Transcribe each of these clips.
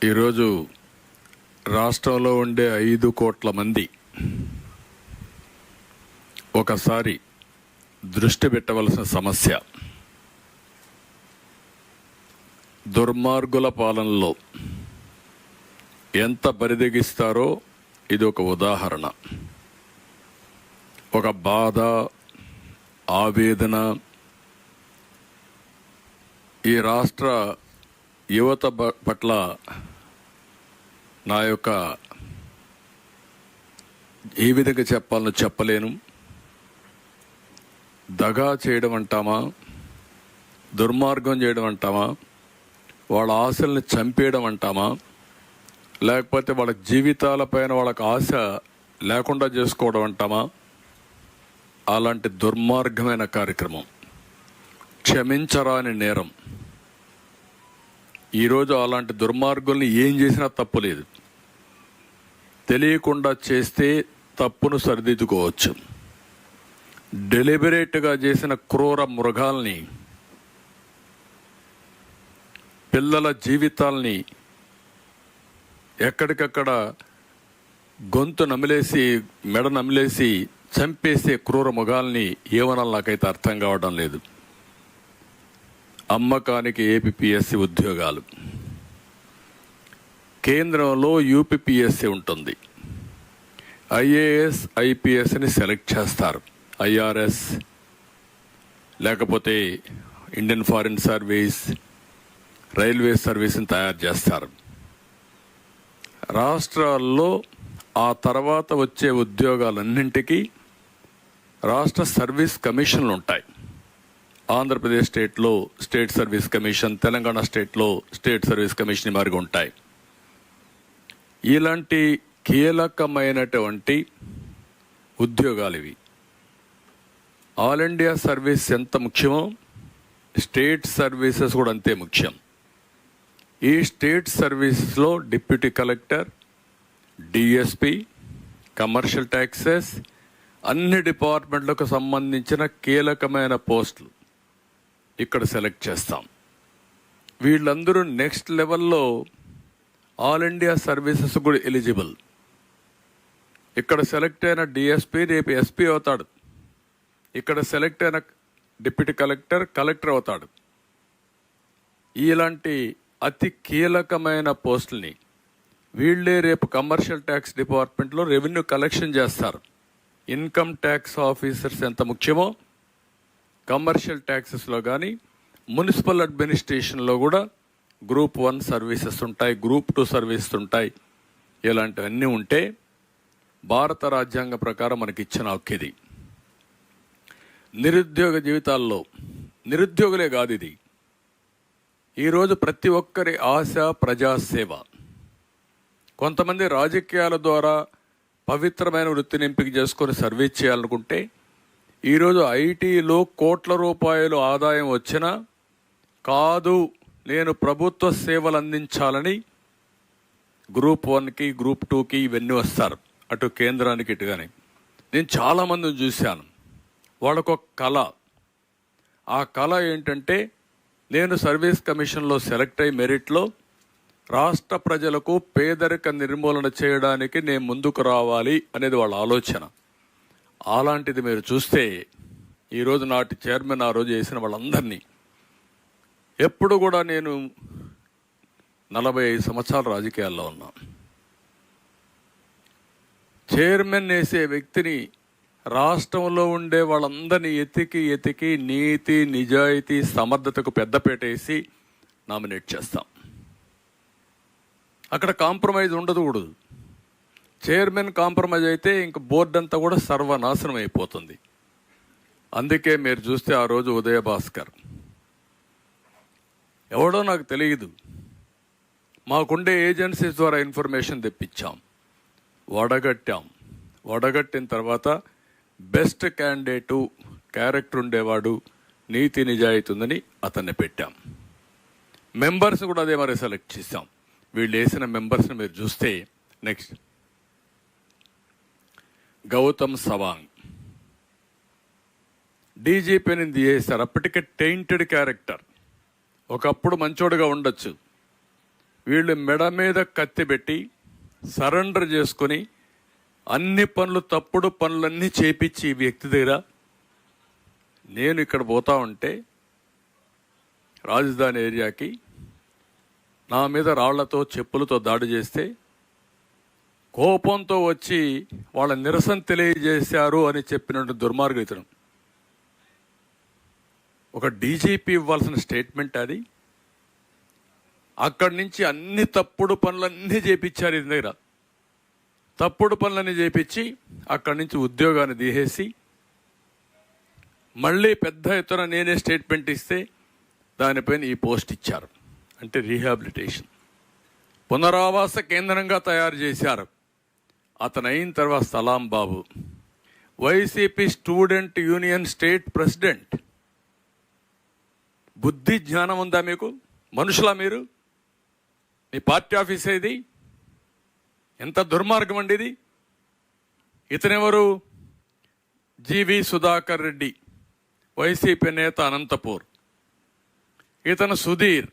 ఈరోజు రాష్ట్రంలో ఉండే 5 కోట్ల మంది ఒకసారి దృష్టి పెట్టవలసిన సమస్య దుర్మార్గుల పాలనలో ఎంత బరిదెగిస్తారో ఇది ఒక ఉదాహరణ. ఒక బాధ, ఆవేదన ఈ రాష్ట్ర యువత పట్ల నా యొక్క ఏ విధంగా చెప్పాలో చెప్పలేను. దగా చేయడం అంటామా, దుర్మార్గం చేయడం అంటామా, వాళ్ళ ఆశల్ని చంపేయడం అంటామా, లేకపోతే వాళ్ళ జీవితాలపైన వాళ్ళకి ఆశ లేకుండా చేసుకోవడం అంటామా, అలాంటి దుర్మార్గమైన కార్యక్రమం, క్షమించరాని నేరం. ఈరోజు అలాంటి దుర్మార్గుల్ని ఏం చేసినా తప్పు లేదు. తెలియకుండా చేస్తే తప్పును సరిదిద్దుకోవచ్చు. డెలిబరేట్గా చేసిన క్రూర మృగాల్ని, పిల్లల జీవితాల్ని ఎక్కడికక్కడ గొంతు నమిలేసి, మెడ నమిలేసి చంపేసే క్రూర మృగాల్ని ఏమనాలి నాకైతే అర్థం కావడం లేదు. అమ్మకానికి ఏపీపీఎస్సీ ఉద్యోగాలు, కేంద్రంలో యూపీపీఎస్సీ ఉంటుంది. ఐఏఎస్ ఐపీఎస్ని సెలెక్ట్ చేస్తారు. ఐఆర్ఎస్ లేకపోతే ఇండియన్ ఫారిన్ సర్వీస్, రైల్వే సర్వీస్ని తయారు చేస్తారు. రాష్ట్రాల్లో ఆ తర్వాత వచ్చే ఉద్యోగాలన్నింటికీ రాష్ట్ర సర్వీస్ కమిషన్లు ఉంటాయి. ఆంధ్రప్రదేశ్ స్టేట్లో స్టేట్ సర్వీస్ కమిషన్, తెలంగాణ స్టేట్లో స్టేట్ సర్వీస్ కమిషన్ మారిగా ఉంటాయి. ఇలాంటి కీలకమైనటువంటి ఉద్యోగాలు ఇవి. ఆల్ ఇండియా సర్వీస్ ఎంత ముఖ్యమో స్టేట్ సర్వీసెస్ కూడా అంతే ముఖ్యం. ఈ స్టేట్ సర్వీసెస్లో deputy collector, DSP, commercial taxes, అన్ని డిపార్ట్మెంట్లకు సంబంధించిన కీలకమైన పోస్టులు ఇక్కడ సెలెక్ట్ చేస్తాం. వీళ్ళందరూ నెక్స్ట్ లెవెల్లో ఆల్ ఇండియా సర్వీసెస్ కూడా ఎలిజిబుల్. ఇక్కడ సెలెక్ట్ అయిన డిఎస్పి రేపు ఎస్పీ అవుతాడు. ఇక్కడ సెలెక్ట్ అయిన డిప్యూటీ కలెక్టర్ కలెక్టర్ అవుతాడు. ఇలాంటి అతి కీలకమైన పోస్టుల్ని వీళ్ళే రేపు కమర్షియల్ ట్యాక్స్ డిపార్ట్మెంట్లో రెవెన్యూ కలెక్షన్ చేస్తారు. ఇన్కమ్ ట్యాక్స్ ఆఫీసర్స్ ఎంత ముఖ్యమో కమర్షియల్ ట్యాక్సెస్లో కానీ మున్సిపల్ అడ్మినిస్ట్రేషన్లో కూడా గ్రూప్ 1 సర్వీసెస్ ఉంటాయి, గ్రూప్ 2 సర్వీసెస్ ఉంటాయి. ఇలాంటివన్నీ ఉంటే భారత రాజ్యాంగ ప్రకారం మనకి ఇచ్చిన హక్కు ఇది. నిరుద్యోగ జీవితాల్లో నిరుద్యోగులే కాదు, ఇది ఈరోజు ప్రతి ఒక్కరి ఆశ ప్రజాసేవ. కొంతమంది రాజకీయాల ద్వారా పవిత్రమైన వృత్తిని ఎంపిక చేసుకొని సర్వీస్ చేయాలనుకుంటే ఈరోజు ఐటీలో కోట్ల రూపాయలు ఆదాయం వచ్చినా కాదు, నేను ప్రభుత్వ సేవలు అందించాలని గ్రూప్ 1కి, గ్రూప్ 2కి ఇవన్నీ వస్తారు, అటు కేంద్రానికి ఇటుగానే. నేను చాలామందిని చూశాను. వాళ్ళకొక కళ. ఆ కళ ఏంటంటే నేను సర్వీస్ కమిషన్లో సెలెక్ట్ అయ్యి మెరిట్లో రాష్ట్ర ప్రజలకు పేదరిక నిర్మూలన చేయడానికి నేను ముందుకు రావాలి అనేది వాళ్ళ ఆలోచన. అలాంటిది మీరు చూస్తే ఈరోజు నాటి చైర్మన్ ఆ రోజు చేసిన వాళ్ళందరినీ, ఎప్పుడు కూడా నేను 45 సంవత్సరాల రాజకీయాల్లో ఉన్నా, చైర్మన్ వేసే వ్యక్తిని రాష్ట్రంలో ఉండే వాళ్ళందరినీ ఎతికి నీతి, నిజాయితీ, సమర్థతకు పెద్దపీట వేసి నామినేట్ చేస్తాం. అక్కడ కాంప్రమైజ్ ఉండకూడదు. చైర్మన్ కాంప్రమైజ్ అయితే ఇంక బోర్డు అంతా కూడా సర్వనాశనం అయిపోతుంది. అందుకే మీరు చూస్తే ఆ రోజు ఉదయ భాస్కర్ ఎవడో నాకు తెలియదు, మాకుండే ఏజెన్సీస్ ద్వారా ఇన్ఫర్మేషన్ తెప్పించాం, వడగట్టిన తర్వాత బెస్ట్ క్యాండిడేటు, క్యారెక్టర్ ఉండేవాడు, నీతి నిజాయితీ ఉందని అతన్ని పెట్టాం. మెంబర్స్ కూడా అదే మరి సెలెక్ట్ చేశాం. వీళ్ళు వేసిన మెంబర్స్ని మీరు చూస్తే నెక్స్ట్ గౌతమ్ సవాంగ్ డీజీపీని చేశారు. అప్పటికే టెయింటెడ్ క్యారెక్టర్. ఒకప్పుడు మంచోడుగా ఉండొచ్చు, వీళ్ళు మెడ మీద కత్తి పెట్టి సరెండర్ చేసుకొని అన్ని పనులు తప్పుడు పనులన్నీ చేపించి ఈ వ్యక్తి దగ్గర నేను ఇక్కడ పోతా ఉంటే రాజధాని ఏరియాకి నా మీద రాళ్లతో చెప్పులతో దాడి చేస్తే కోపంతో వచ్చి వాళ్ళ నిరసన తెలియజేశారు అని చెప్పినట్టు దుర్మార్గుడు ఇతను. ఒక డీజీపీ ఇవ్వాల్సిన స్టేట్మెంట్ అది. అక్కడి నుంచి అన్ని తప్పుడు పనులన్నీ చేపించారు ఇది దగ్గర. తప్పుడు పనులన్నీ చేపించి అక్కడి నుంచి ఉద్యోగాన్ని తీసేసి మళ్ళీ పెద్ద ఎత్తున నేనే స్టేట్మెంట్ ఇస్తే దానిపైన ఈ పోస్ట్ ఇచ్చారు. అంటే రీహాబిలిటేషన్ పునరావాస కేంద్రంగా తయారు చేశారు. అతను అయిన తర్వాత Salam Babu YCP student union state president. బుద్ధి జ్ఞానం ఉందా మీకు? మనుషులా మీరు? మీ పార్టీ ఆఫీస్ ఇది? ఎంత దుర్మార్గం అండి ఇది. ఇతనెవరు? జీవి సుధాకర్ రెడ్డి, వైసీపీ నేత, అనంతపూర్. ఇతను సుధీర్,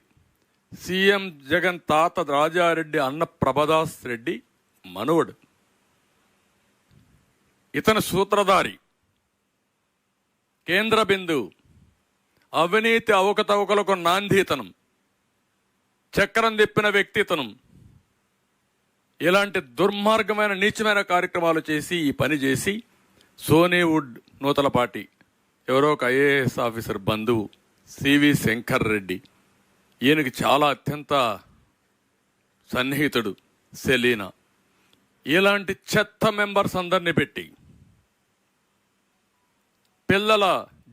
సీఎం జగన్ తాత రాజారెడ్డి అన్న ప్రభదాస్ రెడ్డి మనవడు. ఇతను సూత్రధారి, కేంద్ర బిందువు, అవినీతి అవకతవకలకు నాంది ఇతనం, చక్రం తిప్పిన వ్యక్తి ఇతనం. ఇలాంటి దుర్మార్గమైన నీచమైన కార్యక్రమాలు చేసి ఈ పని చేసి సోనీవుడ్ నూతలపాటి ఎవరో ఒక ఐఏఎస్ ఆఫీసర్ బంధువు సివి శంకర్ రెడ్డి, ఈయనకి చాలా అత్యంత సన్నిహితుడు సెలీనా. ఇలాంటి చెత్త మెంబర్స్ అందరినీ పెట్టి పిల్లల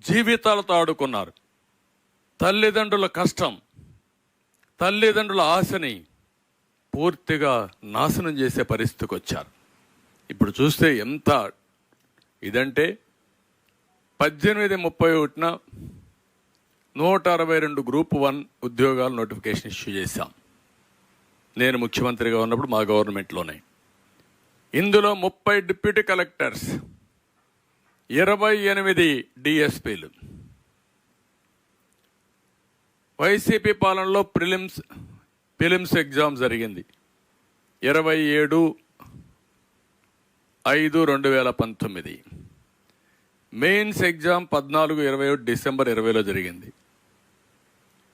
జీవితాలతో ఆడుకున్నారు. తల్లిదండ్రుల కష్టం, తల్లిదండ్రుల ఆశని పూర్తిగా నాశనం చేసే పరిస్థితికి వచ్చారు. ఇప్పుడు చూస్తే ఎంత ఇదంటే 18/31 162 గ్రూప్ 1 ఉద్యోగాల నోటిఫికేషన్ ఇష్యూ చేశాం. నేను ముఖ్యమంత్రిగా ఉన్నప్పుడు మా గవర్నమెంట్లోనే. ఇందులో 30 డిప్యూటీ కలెక్టర్స్, 28 డిఎస్పీలు. వైసీపీ పాలనలో ప్రిలిమ్స్ ఎగ్జామ్ జరిగింది 27/5/2019. మెయిన్స్ ఎగ్జామ్ 14/21 డిసెంబర్ 2020లో జరిగింది.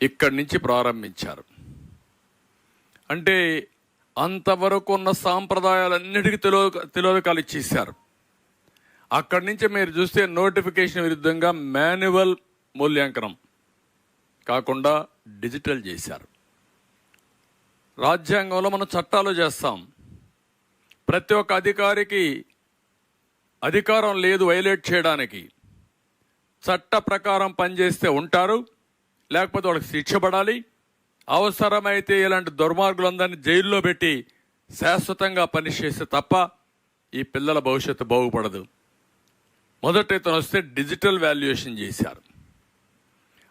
ఇక్కడి నుంచి ప్రారంభించారు. అంటే అంతవరకు ఉన్న సాంప్రదాయాలన్నిటికీ తిలోదకాలు ఇచ్చేశారు. అక్కడి నుంచి మీరు చూస్తే నోటిఫికేషన్ విరుద్ధంగా మాన్యువల్ మూల్యాంకనం కాకుండా డిజిటల్ చేశారు. రాజ్యాంగంలో మనం చట్టాలు చేస్తాం. ప్రతి ఒక్క అధికారికి అధికారం లేదు వైలేట్ చేయడానికి. చట్ట ప్రకారం పనిచేస్తే ఉంటారు, లేకపోతే వాళ్ళకి శిక్ష పడాలి. అవసరమైతే ఇలాంటి దుర్మార్గులందరినీ జైల్లో పెట్టి శాశ్వతంగా పనిష్ చేస్తే తప్ప ఈ పిల్లల భవిష్యత్తు బాగుపడదు. మొదట ఇతను వస్తే డిజిటల్ వాల్యుయేషన్ చేశారు.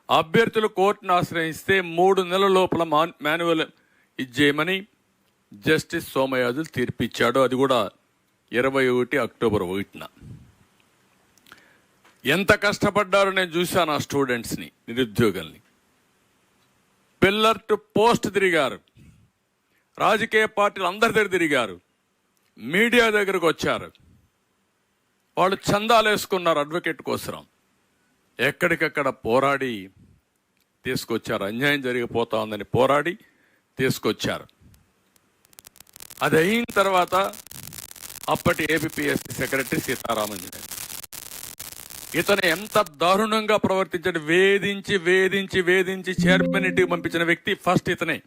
అభ్యర్థులు కోర్టును ఆశ్రయిస్తే 3 నెలల లోపల మాన్యువల్ ఇచ్చేయమని జస్టిస్ సోమయాజులు తీర్పిచ్చాడు. అది కూడా 21 అక్టోబర్ 1న. ఎంత కష్టపడ్డారో నేను చూశాను. ఆ స్టూడెంట్స్ని, నిరుద్యోగుల్ని. పిల్లర్ టు పోస్ట్ తిరిగారు, రాజకీయ పార్టీలు అందరి దగ్గర తిరిగారు, మీడియా దగ్గరకు వచ్చారు. వాళ్ళు చందాలు వేసుకున్నారు అడ్వకేట్ కోసం. ఎక్కడికక్కడ పోరాడి తీసుకొచ్చారు. అన్యాయం జరిగిపోతా ఉందని పోరాడి తీసుకొచ్చారు. అది అయిన తర్వాత అప్పటి ఏబిపిఎస్సి సెక్రటరీ సీతారామన్ ఇతను ఎంత దారుణంగా ప్రవర్తించాడు. వేధించి వేధించి వేధించి చైర్మన్ ఇంటికి పంపించిన వ్యక్తి ఫస్ట్ ఇతనే.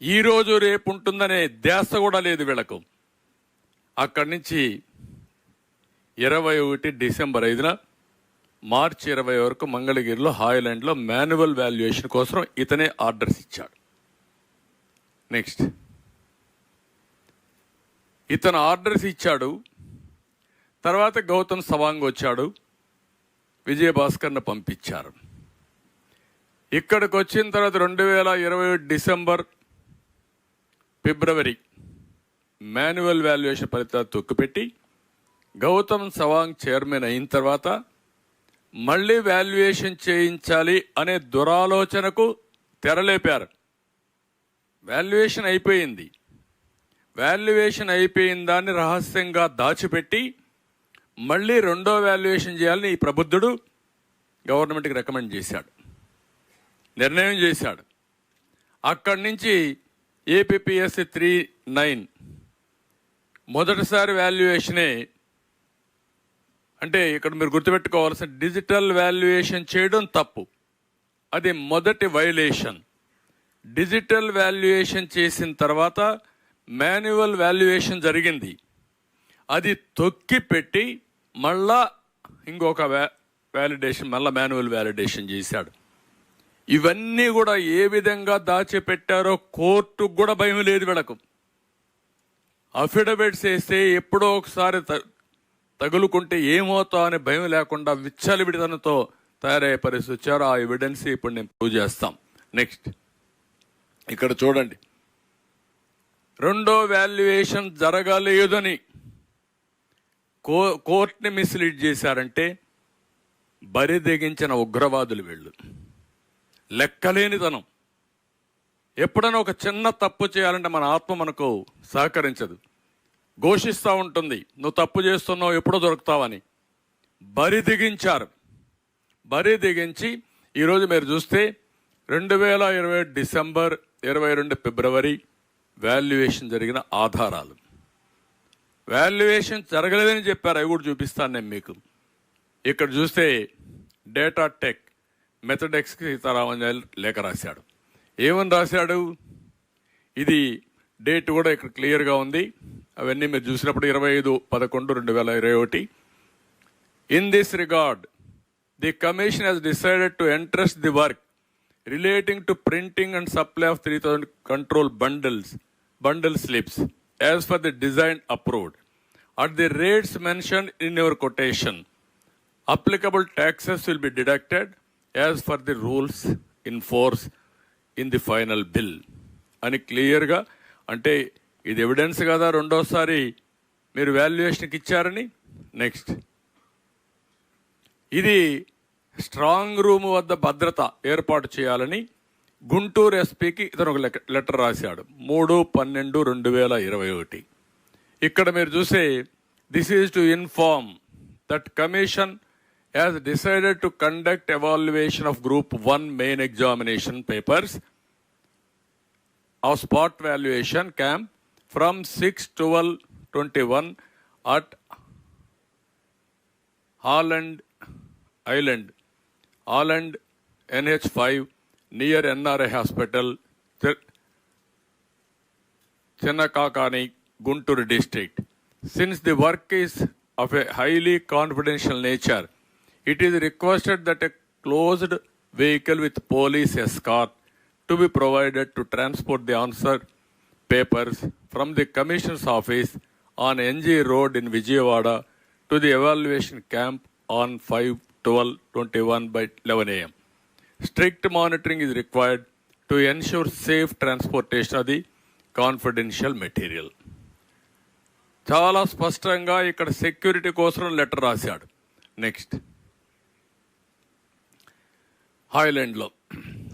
ఈరోజు రేపు ఉంటుందనే ధ్యాస కూడా లేదు వీళ్లకు. అక్కడి నుంచి 21 డిసెంబర్ 5న మార్చి 20 వరకు మంగళగిరిలో హాయ్లాండ్లో మాన్యువల్ వాల్యుయేషన్ కోసం ఇతనే ఆర్డర్స్ ఇచ్చాడు. నెక్స్ట్ ఇతను ఆర్డర్స్ ఇచ్చాడు. తర్వాత గౌతమ్ సవాంగ్ వచ్చాడు, విజయభాస్కర్ను పంపించారు. ఇక్కడికి వచ్చిన తర్వాత 2020 డిసెంబర్ ఫిబ్రవరి మాన్యువల్ వాల్యుయేషన్ ఫలితాలు తొక్కుపెట్టి గౌతమ్ సవాంగ్ చైర్మన్ అయిన తర్వాత మళ్ళీ వాల్యుయేషన్ చేయించాలి అనే దురాలోచనకు తెరలేపారు. వాల్యుయేషన్ అయిపోయింది. వాల్యుయేషన్ అయిపోయిన దాన్ని రహస్యంగా దాచిపెట్టి మళ్ళీ రెండో వాల్యుయేషన్ చేయాలని ఈ ప్రబుద్ధుడు గవర్నమెంట్కి రికమెండ్ చేశాడు, నిర్ణయం చేశాడు. అక్కడి నుంచి ఏపీపీఎస్సి 39 మొదటిసారి వాల్యుయేషనే, అంటే ఇక్కడ మీరు గుర్తుపెట్టుకోవాల్సిన డిజిటల్ వాల్యుయేషన్ చేయడం తప్పు, అది మొదటి వైలేషన్. డిజిటల్ వాల్యుయేషన్ చేసిన తర్వాత మాన్యువల్ వాల్యుయేషన్ జరిగింది, అది తొక్కి పెట్టి మళ్ళా ఇంకొక వ్యాలిడేషన్, మళ్ళీ మాన్యువల్ వ్యాలిడేషన్ చేశాడు. ఇవన్నీ కూడా ఏ విధంగా దాచిపెట్టారో కోర్టుకు కూడా భయం లేదు వీళ్ళకు. అఫిడవిట్స్ వేస్తే ఎప్పుడో ఒకసారి తగులుకుంటే ఏమవుతా అనే భయం లేకుండా విచ్చలవిడితనంతో తయారయ్యే పరిస్థితి వచ్చారు. ఆ ఎవిడెన్స్ ఇప్పుడు నేను ప్రూవ్ చేస్తాం. నెక్స్ట్ ఇక్కడ చూడండి, రెండో వాల్యుయేషన్ జరగలేదని కోర్టుని మిస్లీడ్ చేశారంటే బరిదెగించిన ఉగ్రవాదులు వీళ్ళు. లెక్కలేనితనం. ఎప్పుడైనా ఒక చిన్న తప్పు చేయాలంటే మన ఆత్మ మనకు సహకరించదు, ఘోషిస్తూ ఉంటుంది, నువ్వు తప్పు చేస్తున్నావు, ఎప్పుడో దొరుకుతావని. బరి దిగించారు. బరి దిగించి ఈరోజు మీరు చూస్తే 2020 డిసెంబర్ 22 ఫిబ్రవరి వాల్యుయేషన్ జరిగిన ఆధారాలు. వాల్యుయేషన్ జరగలేదని చెప్పారు, అవి కూడా చూపిస్తాను నేను మీకు. ఇక్కడ చూస్తే డేటా టెక్ మెథడెక్స్కి సీతారామన్ లేఖ రాశాడు. ఏమని రాశాడు? ఇది డేట్ కూడా ఇక్కడ క్లియర్గా ఉంది, అవన్నీ మీరు చూసినప్పుడు 25/11/2021. In this regard the commission has decided to entrust the work relating to printing and supply of 3,000 control bundle slips as per the design approved at the rates mentioned in your quotation. Applicable taxes will be deducted as per the rules in force in the final bill అని క్లియర్గా, అంటే ఇది evidence కదా రెండోసారి మీరు వాల్యుయేషన్కి ఇచ్చారని. Next, ఇది strong room వద్ద భద్రత ఏర్పాటు చేయాలని గుంటూరు ఎస్పీకి ఇతను ఒక లెటర్ రాశాడు 3/12/2021. ఇక్కడ మీరు చూసే this is to inform that commission has decided to conduct evaluation of Group 1 main examination papers of spot valuation camp from 6/12/21 at Holland NH5 near NRI Hospital, Chinakakani, Guntur district. Since the work is of a highly confidential nature, it is requested that a closed vehicle with police escort to be provided to transport the answer papers from the Commissioner's office on NG Road in Vijayawada to the evaluation camp on 5/12/21 by 11 a.m. Strict monitoring is required to ensure safe transportation of the confidential material. చాలా స్పష్టంగా ఇక్కడ security కోసం letter రాశాడు. Next,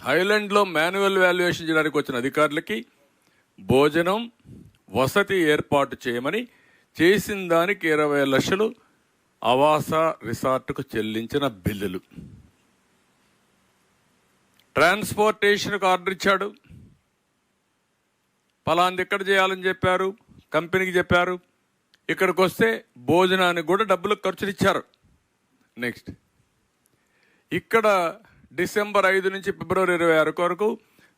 హైలాండ్లో manual valuation చేయడానికి వచ్చిన అధికారులకి భోజనం వసతి ఏర్పాటు చేయమని చేసిన దానికి 20 లక్షలు ఆవాస రిసార్ట్కు చెల్లించిన బిల్లులు. ట్రాన్స్పోర్టేషన్కు ఆర్డర్ ఇచ్చాడు, పలాంది ఎక్కడ చేయాలని చెప్పారు, కంపెనీకి చెప్పారు. ఇక్కడికి వస్తే భోజనానికి కూడా డబ్బులు ఖర్చులు ఇచ్చారు. నెక్స్ట్, ఇక్కడ డిసెంబర్ 5 నుంచి ఫిబ్రవరి 26 వరకు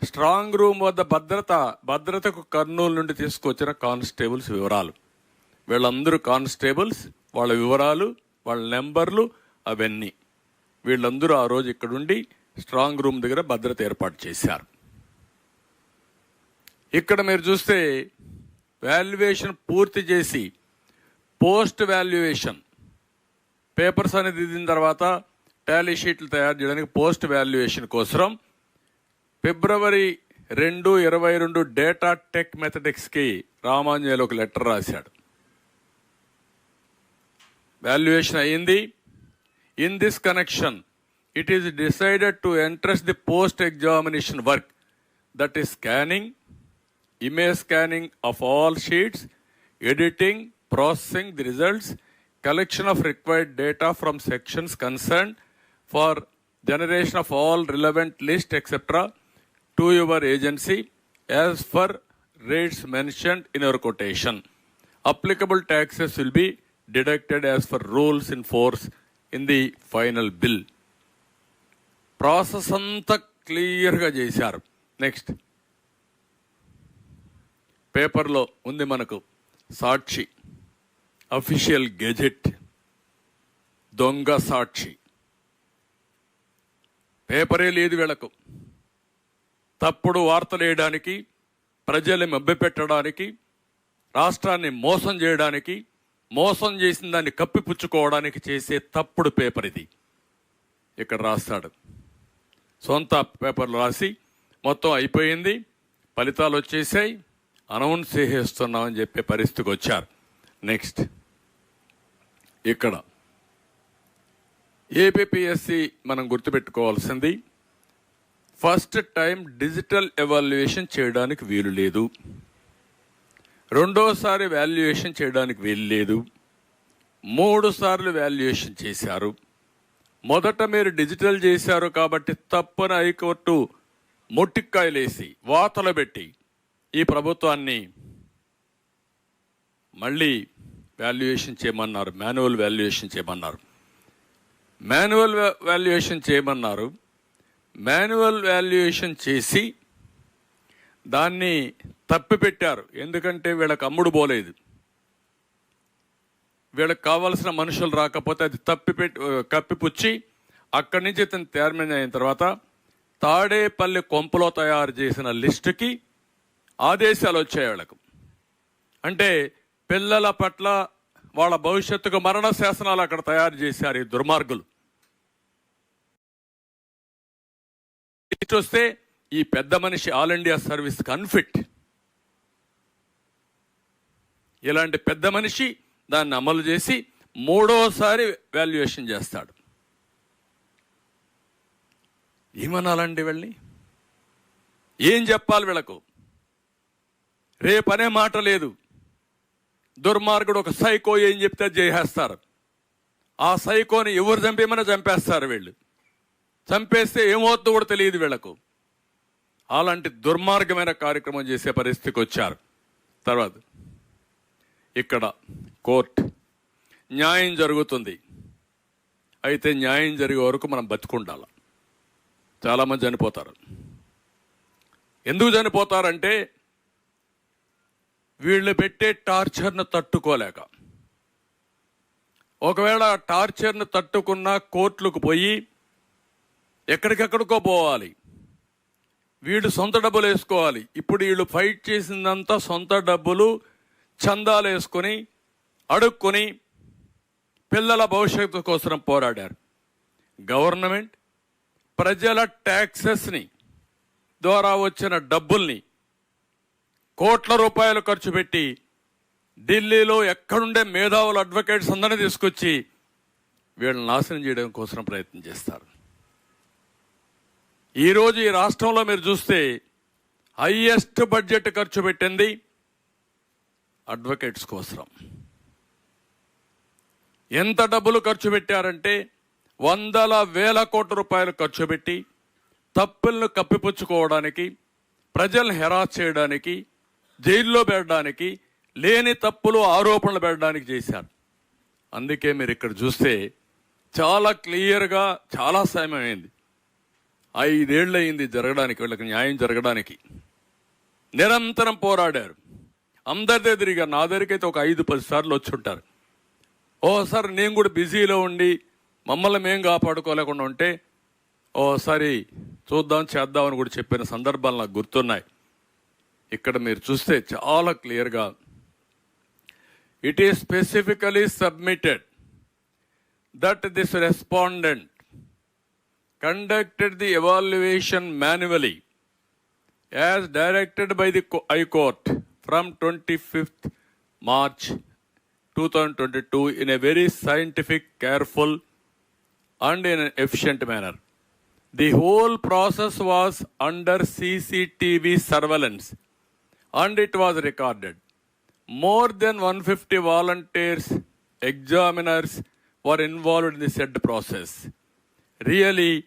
స్ట్రాంగ్ రూమ్ వద్ద భద్రతకు కర్నూలు నుండి తీసుకొచ్చిన కానిస్టేబుల్స్ వివరాలు. వీళ్ళందరూ కానిస్టేబుల్స్, వాళ్ళ వివరాలు, వాళ్ళ నెంబర్లు అవన్నీ వీళ్ళందరూ ఆ రోజు ఇక్కడుండి స్ట్రాంగ్ రూమ్ దగ్గర భద్రత ఏర్పాటు చేశారు. ఇక్కడ మీరు చూస్తే వాల్యుయేషన్ పూర్తి చేసి పోస్ట్ వాల్యుయేషన్ పేపర్స్ అనేది దిద్దిన తర్వాత టాలీ షీట్లు తయారు చేయడానికి పోస్ట్ వాల్యుయేషన్ కోసం ఫిబ్రవరి 2/22 డేటా టెక్ మెథడెక్స్కి రామాంజనేయులు ఒక లెటర్ రాశాడు. వాల్యుయేషన్ అయ్యింది. In this connection it is decided to entrust the post examination work, that is scanning, image scanning of all sheets, editing, processing the results, collection of required data from sections concerned for generation of all relevant list, etc. to your agency as per rates mentioned in your quotation. Applicable taxes will be deducted as per rules in force in the final bill. Process అంతా క్లియర్గా చేశారు. Next పేపర్లో ఉంది మనకు సాక్షి, official gazette, దొంగ సాక్షి. పేపరే లేదు వీళ్ళకు. తప్పుడు వార్తలు వేయడానికి, ప్రజల్ని మభ్యపెట్టడానికి, రాష్ట్రాన్ని మోసం చేయడానికి, మోసం చేసిన దాన్ని కప్పిపుచ్చుకోవడానికి చేసే తప్పుడు పేపర్ ఇది. ఇక్కడ రాస్తాడు, సొంత పేపర్లు రాసి మొత్తం అయిపోయింది, ఫలితాలు వచ్చేసాయి, అనౌన్స్ చేసేస్తున్నామని చెప్పే పరిస్థితికి వచ్చారు. నెక్స్ట్ ఇక్కడ ఏపీపీఎస్సి మనం గుర్తుపెట్టుకోవాల్సింది, ఫస్ట్ టైం డిజిటల్ ఎవాల్యుయేషన్ చేయడానికి వీలు లేదు, రెండోసారి వాల్యుయేషన్ చేయడానికి వీలు లేదు, 3 సార్లు వాల్యుయేషన్ చేశారు. మొదట మీరు డిజిటల్ చేశారు కాబట్టి తప్పున హైకోర్టు మొట్టికాయలేసి వాతలు పెట్టి ఈ ప్రభుత్వాన్ని మళ్ళీ వాల్యుయేషన్ చేయమన్నారు, మాన్యువల్ వాల్యుయేషన్ చేయమన్నారు. మాన్యువల్ వాల్యుయేషన్ చేసి దాన్ని తప్పిపెట్టారు. ఎందుకంటే వీళ్ళకి అమ్ముడు పోలేదు, వీళ్ళకి కావాల్సిన మనుషులు రాకపోతే అది కప్పిపుచ్చి అక్కడి నుంచి ఇతను తీర్మానం అయిన తర్వాత తాడేపల్లి కొంపలో తయారు చేసిన లిస్టుకి ఆదేశాలు వచ్చాయి వాళ్ళకు. అంటే పిల్లల పట్ల వాళ్ళ భవిష్యత్తుకు మరణ శాసనాలు అక్కడ తయారు చేశారు ఈ దుర్మార్గులు. లిస్ట్ వస్తే ఈ పెద్ద మనిషి ఆల్ ఇండియా సర్వీస్కి అన్ఫిట్. ఇలాంటి పెద్ద మనిషి దాన్ని అమలు చేసి 3వసారి వాల్యుయేషన్ చేస్తాడు. ఏమనాలండి వీళ్ళని? ఏం చెప్పాలి వీళ్ళకు? రేపనే మాట లేదు. దుర్మార్గుడు ఒక సైకో ఏం చెప్తే చేసేస్తారు. ఆ సైకోని ఎవరు చంపేమని చంపేస్తారు వీళ్ళు. చంపేస్తే ఏమవుతుందో కూడా తెలియదు వీళ్లకు. అలాంటి దుర్మార్గమైన కార్యక్రమం చేసే పరిస్థితికి వచ్చారు. తర్వాత ఇక్కడ కోర్టు న్యాయం జరుగుతుంది. అయితే న్యాయం జరిగే వరకు మనం బతుకుండాలి. చాలామంది చనిపోతారు. ఎందుకు చనిపోతారంటే వీళ్ళు పెట్టే టార్చర్ను తట్టుకోలేక. ఒకవేళ టార్చర్ను తట్టుకున్న కోర్టులకు పోయి ఎక్కడికెక్కడికో పోవాలి, వీళ్ళు సొంత డబ్బులు వేసుకోవాలి. ఇప్పుడు వీళ్ళు ఫైట్ చేసిందంతా సొంత డబ్బులు చందాలు వేసుకొని అడుక్కొని పిల్లల భవిష్యత్తు కోసం పోరాడారు. గవర్నమెంట్ ప్రజల ట్యాక్సెస్ని ద్వారా వచ్చిన డబ్బుల్ని కోట్ల రూపాయలు ఖర్చు పెట్టి ఢిల్లీలో ఎక్కడుండే మేధావులు అడ్వకేట్స్ అందరినీ తీసుకొచ్చి వీళ్ళని నాశనం చేయడం కోసం ప్రయత్నం చేస్తారు. ఈరోజు ఈ రాష్ట్రంలో మీరు చూస్తే హైయెస్ట్ బడ్జెట్ ఖర్చు పెట్టింది అడ్వకేట్స్ కోసం. ఎంత డబ్బులు ఖర్చు పెట్టారంటే 100,000 కోట్ల రూపాయలు ఖర్చు పెట్టి తప్పులను కప్పిపుచ్చుకోవడానికి, ప్రజలను హెరాస్ చేయడానికి, జైల్లో పెట్టడానికి, లేని తప్పులు ఆరోపణలు పెట్టడానికి చేశారు. అందుకే మీరు ఇక్కడ చూస్తే చాలా క్లియర్గా చాలా సమయం అయింది. 5 ఏళ్ళు అయింది జరగడానికి, వీళ్ళకి న్యాయం జరగడానికి. నిరంతరం పోరాడారు. అందరి తిరిగా నా దగ్గరికైతే ఒక 5-10 సార్లు వచ్చి ఉంటారు. ఓసారి నేను కూడా బిజీలో ఉండి మమ్మల్ని మేము కాపాడుకోలేకుండా ఉంటే ఓసారి చూద్దాం చేద్దామని కూడా చెప్పిన సందర్భాలు నాకు గుర్తున్నాయి. ఇక్కడ మీరు చూస్తే చాలా క్లియర్గా it is specifically submitted that this respondent conducted the evaluation manually as directed by the High Court from 25th March 2022 in a very scientific, careful and in an efficient manner. The whole process was under CCTV surveillance and it was recorded. More than 150 volunteers, examiners were involved in the said process. Really,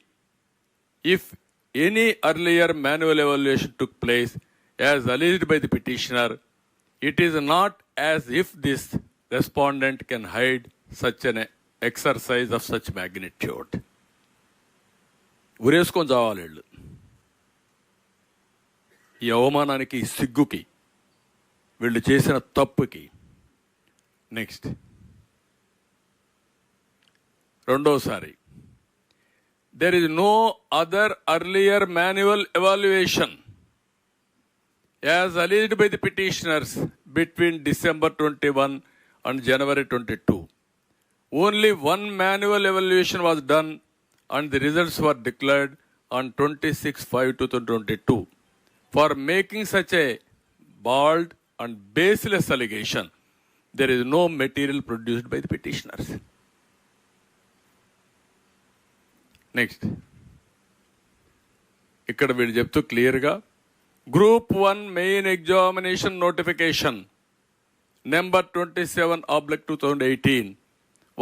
if any earlier manual evaluation took place as alleged by the petitioner, it is not as if this respondent can hide such an exercise of such magnitude. ఉరేసుకొని చావాలి వీళ్ళు ఈ అవమానానికి, ఈ సిగ్గుకి, వీళ్ళు చేసిన తప్పుకి. Next రెండోసారి, there is no other earlier manual evaluation as alleged by the petitioners between December 21 and January 22. Only one manual evaluation was done and the results were declared on 26/5/2022. For making such a bald and baseless allegation, there is no material produced by the petitioners. Next, ఇక్కడ వీళ్ళు చెప్తూ క్లియర్గా, group 1 main examination notification number 27/2018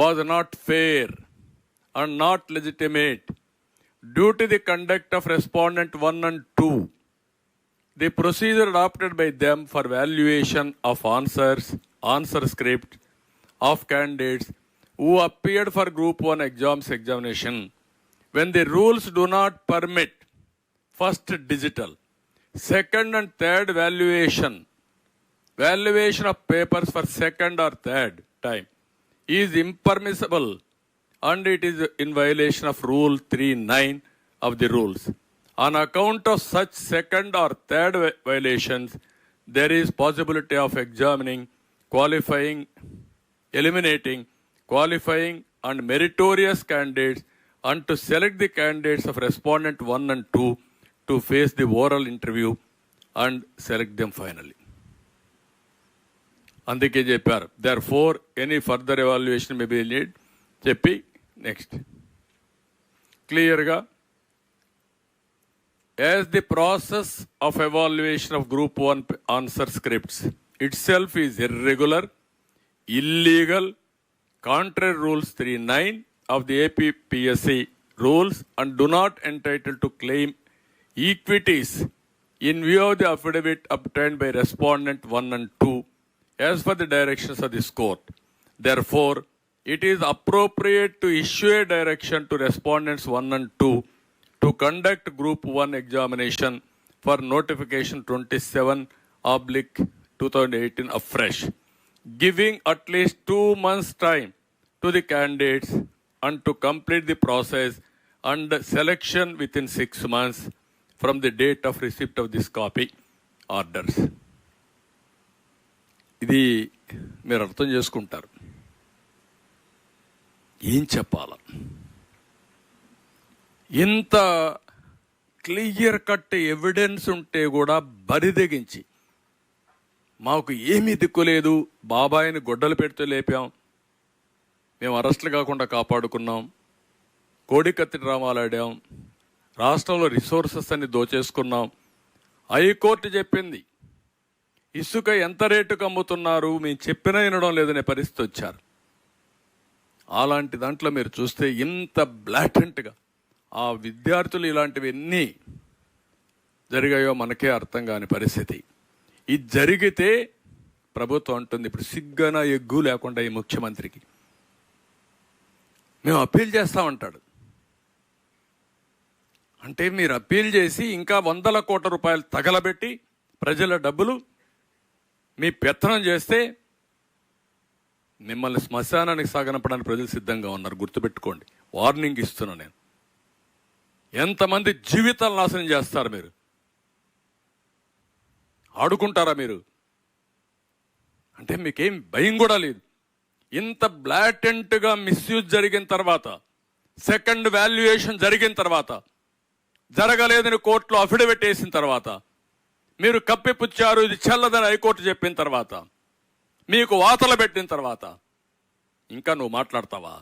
was not fair and not legitimate due to the conduct of respondent 1 and 2. The procedure adopted by them for valuation of answer script of candidates who appeared for group 1 examination, when the rules do not permit first digital, second and third valuation of papers for second or third time is impermissible and it is in violation of Rule 3(9) of the rules. On account of such second or third violations, there is possibility of eliminating qualifying and meritorious candidates and to select the candidates of respondent 1 and 2 to face the oral interview and select them finally. అందుకే చెప్పారు, therefore any further evaluation may be needed చెప్పి. Next క్లియర్గా, as the process of evaluation of group 1 answer scripts itself is irregular, illegal, contrary rules 3(9) of the APPSC rules and do not entitle to claim equities in view of the affidavit obtained by respondent 1 and 2 as per the directions of this court. Therefore, it is appropriate to issue a direction to respondents 1 and 2 to conduct group 1 examination for notification 27/2018 afresh, giving at least 2 months time to the candidates and to complete the process and selection within 6 months from the date of receipt of this copy orders. ఇది మీరు అర్థం చేసుకుంటారు. ఏం చెప్పాల? ఇంత clear cut evidence ఉంటే కూడా బరిదెగించి, మాకు ఏమీ దిక్కులేదు, బాబాయిని గొడ్డలు పెడితే లేపాం, మేము అరెస్టులు కాకుండా కాపాడుకున్నాం, కోడికత్తి డ్రామాలు ఆడాం, రాష్ట్రంలో రిసోర్సెస్ అన్ని దోచేసుకున్నాం, హైకోర్టు చెప్పింది ఇసుక ఎంత రేటుకు అమ్ముతున్నారు, మేము చెప్పినా వినడం లేదనే పరిస్థితి వచ్చారు. అలాంటి దాంట్లో మీరు చూస్తే ఇంత బ్లాటెంట్గా ఆ విద్యార్థులు ఇలాంటివి ఎన్ని జరిగాయో మనకే అర్థం కాని పరిస్థితి. ఇది జరిగితే ప్రభుత్వం అంటుంది, ఇప్పుడు సిగ్గన ఎగ్గు లేకుండా ఈ ముఖ్యమంత్రికి మేము అప్పీల్ చేస్తామంటాడు. అంటే మీరు అప్పీల్ చేసి ఇంకా 100 కోట్ల రూపాయలు తగలబెట్టి ప్రజల డబ్బులు మీ పెత్తనం చేస్తే మిమ్మల్ని శ్మశానానికి సాగనపడానికి ప్రజలు సిద్ధంగా ఉన్నారు. గుర్తుపెట్టుకోండి, వార్నింగ్ ఇస్తున్నా నేను. ఎంతమంది జీవితాలు నాశనం చేస్తారు మీరు? ఆడుకుంటారా మీరు? అంటే మీకేం భయం కూడా లేదు. ఇంత బ్లాటెంట్గా మిస్యూజ్ జరిగిన తర్వాత, సెకండ్ వాల్యుయేషన్ జరిగిన తర్వాత, జరగలేదని కోర్టులో అఫిడవిట్ వేసిన తర్వాత, మీరు కప్పిపుచ్చారు ఇది చెల్లదని హైకోర్టు చెప్పిన తర్వాత, మీకు వాతలు పెట్టిన తర్వాత ఇంకా నువ్వు మాట్లాడతావా?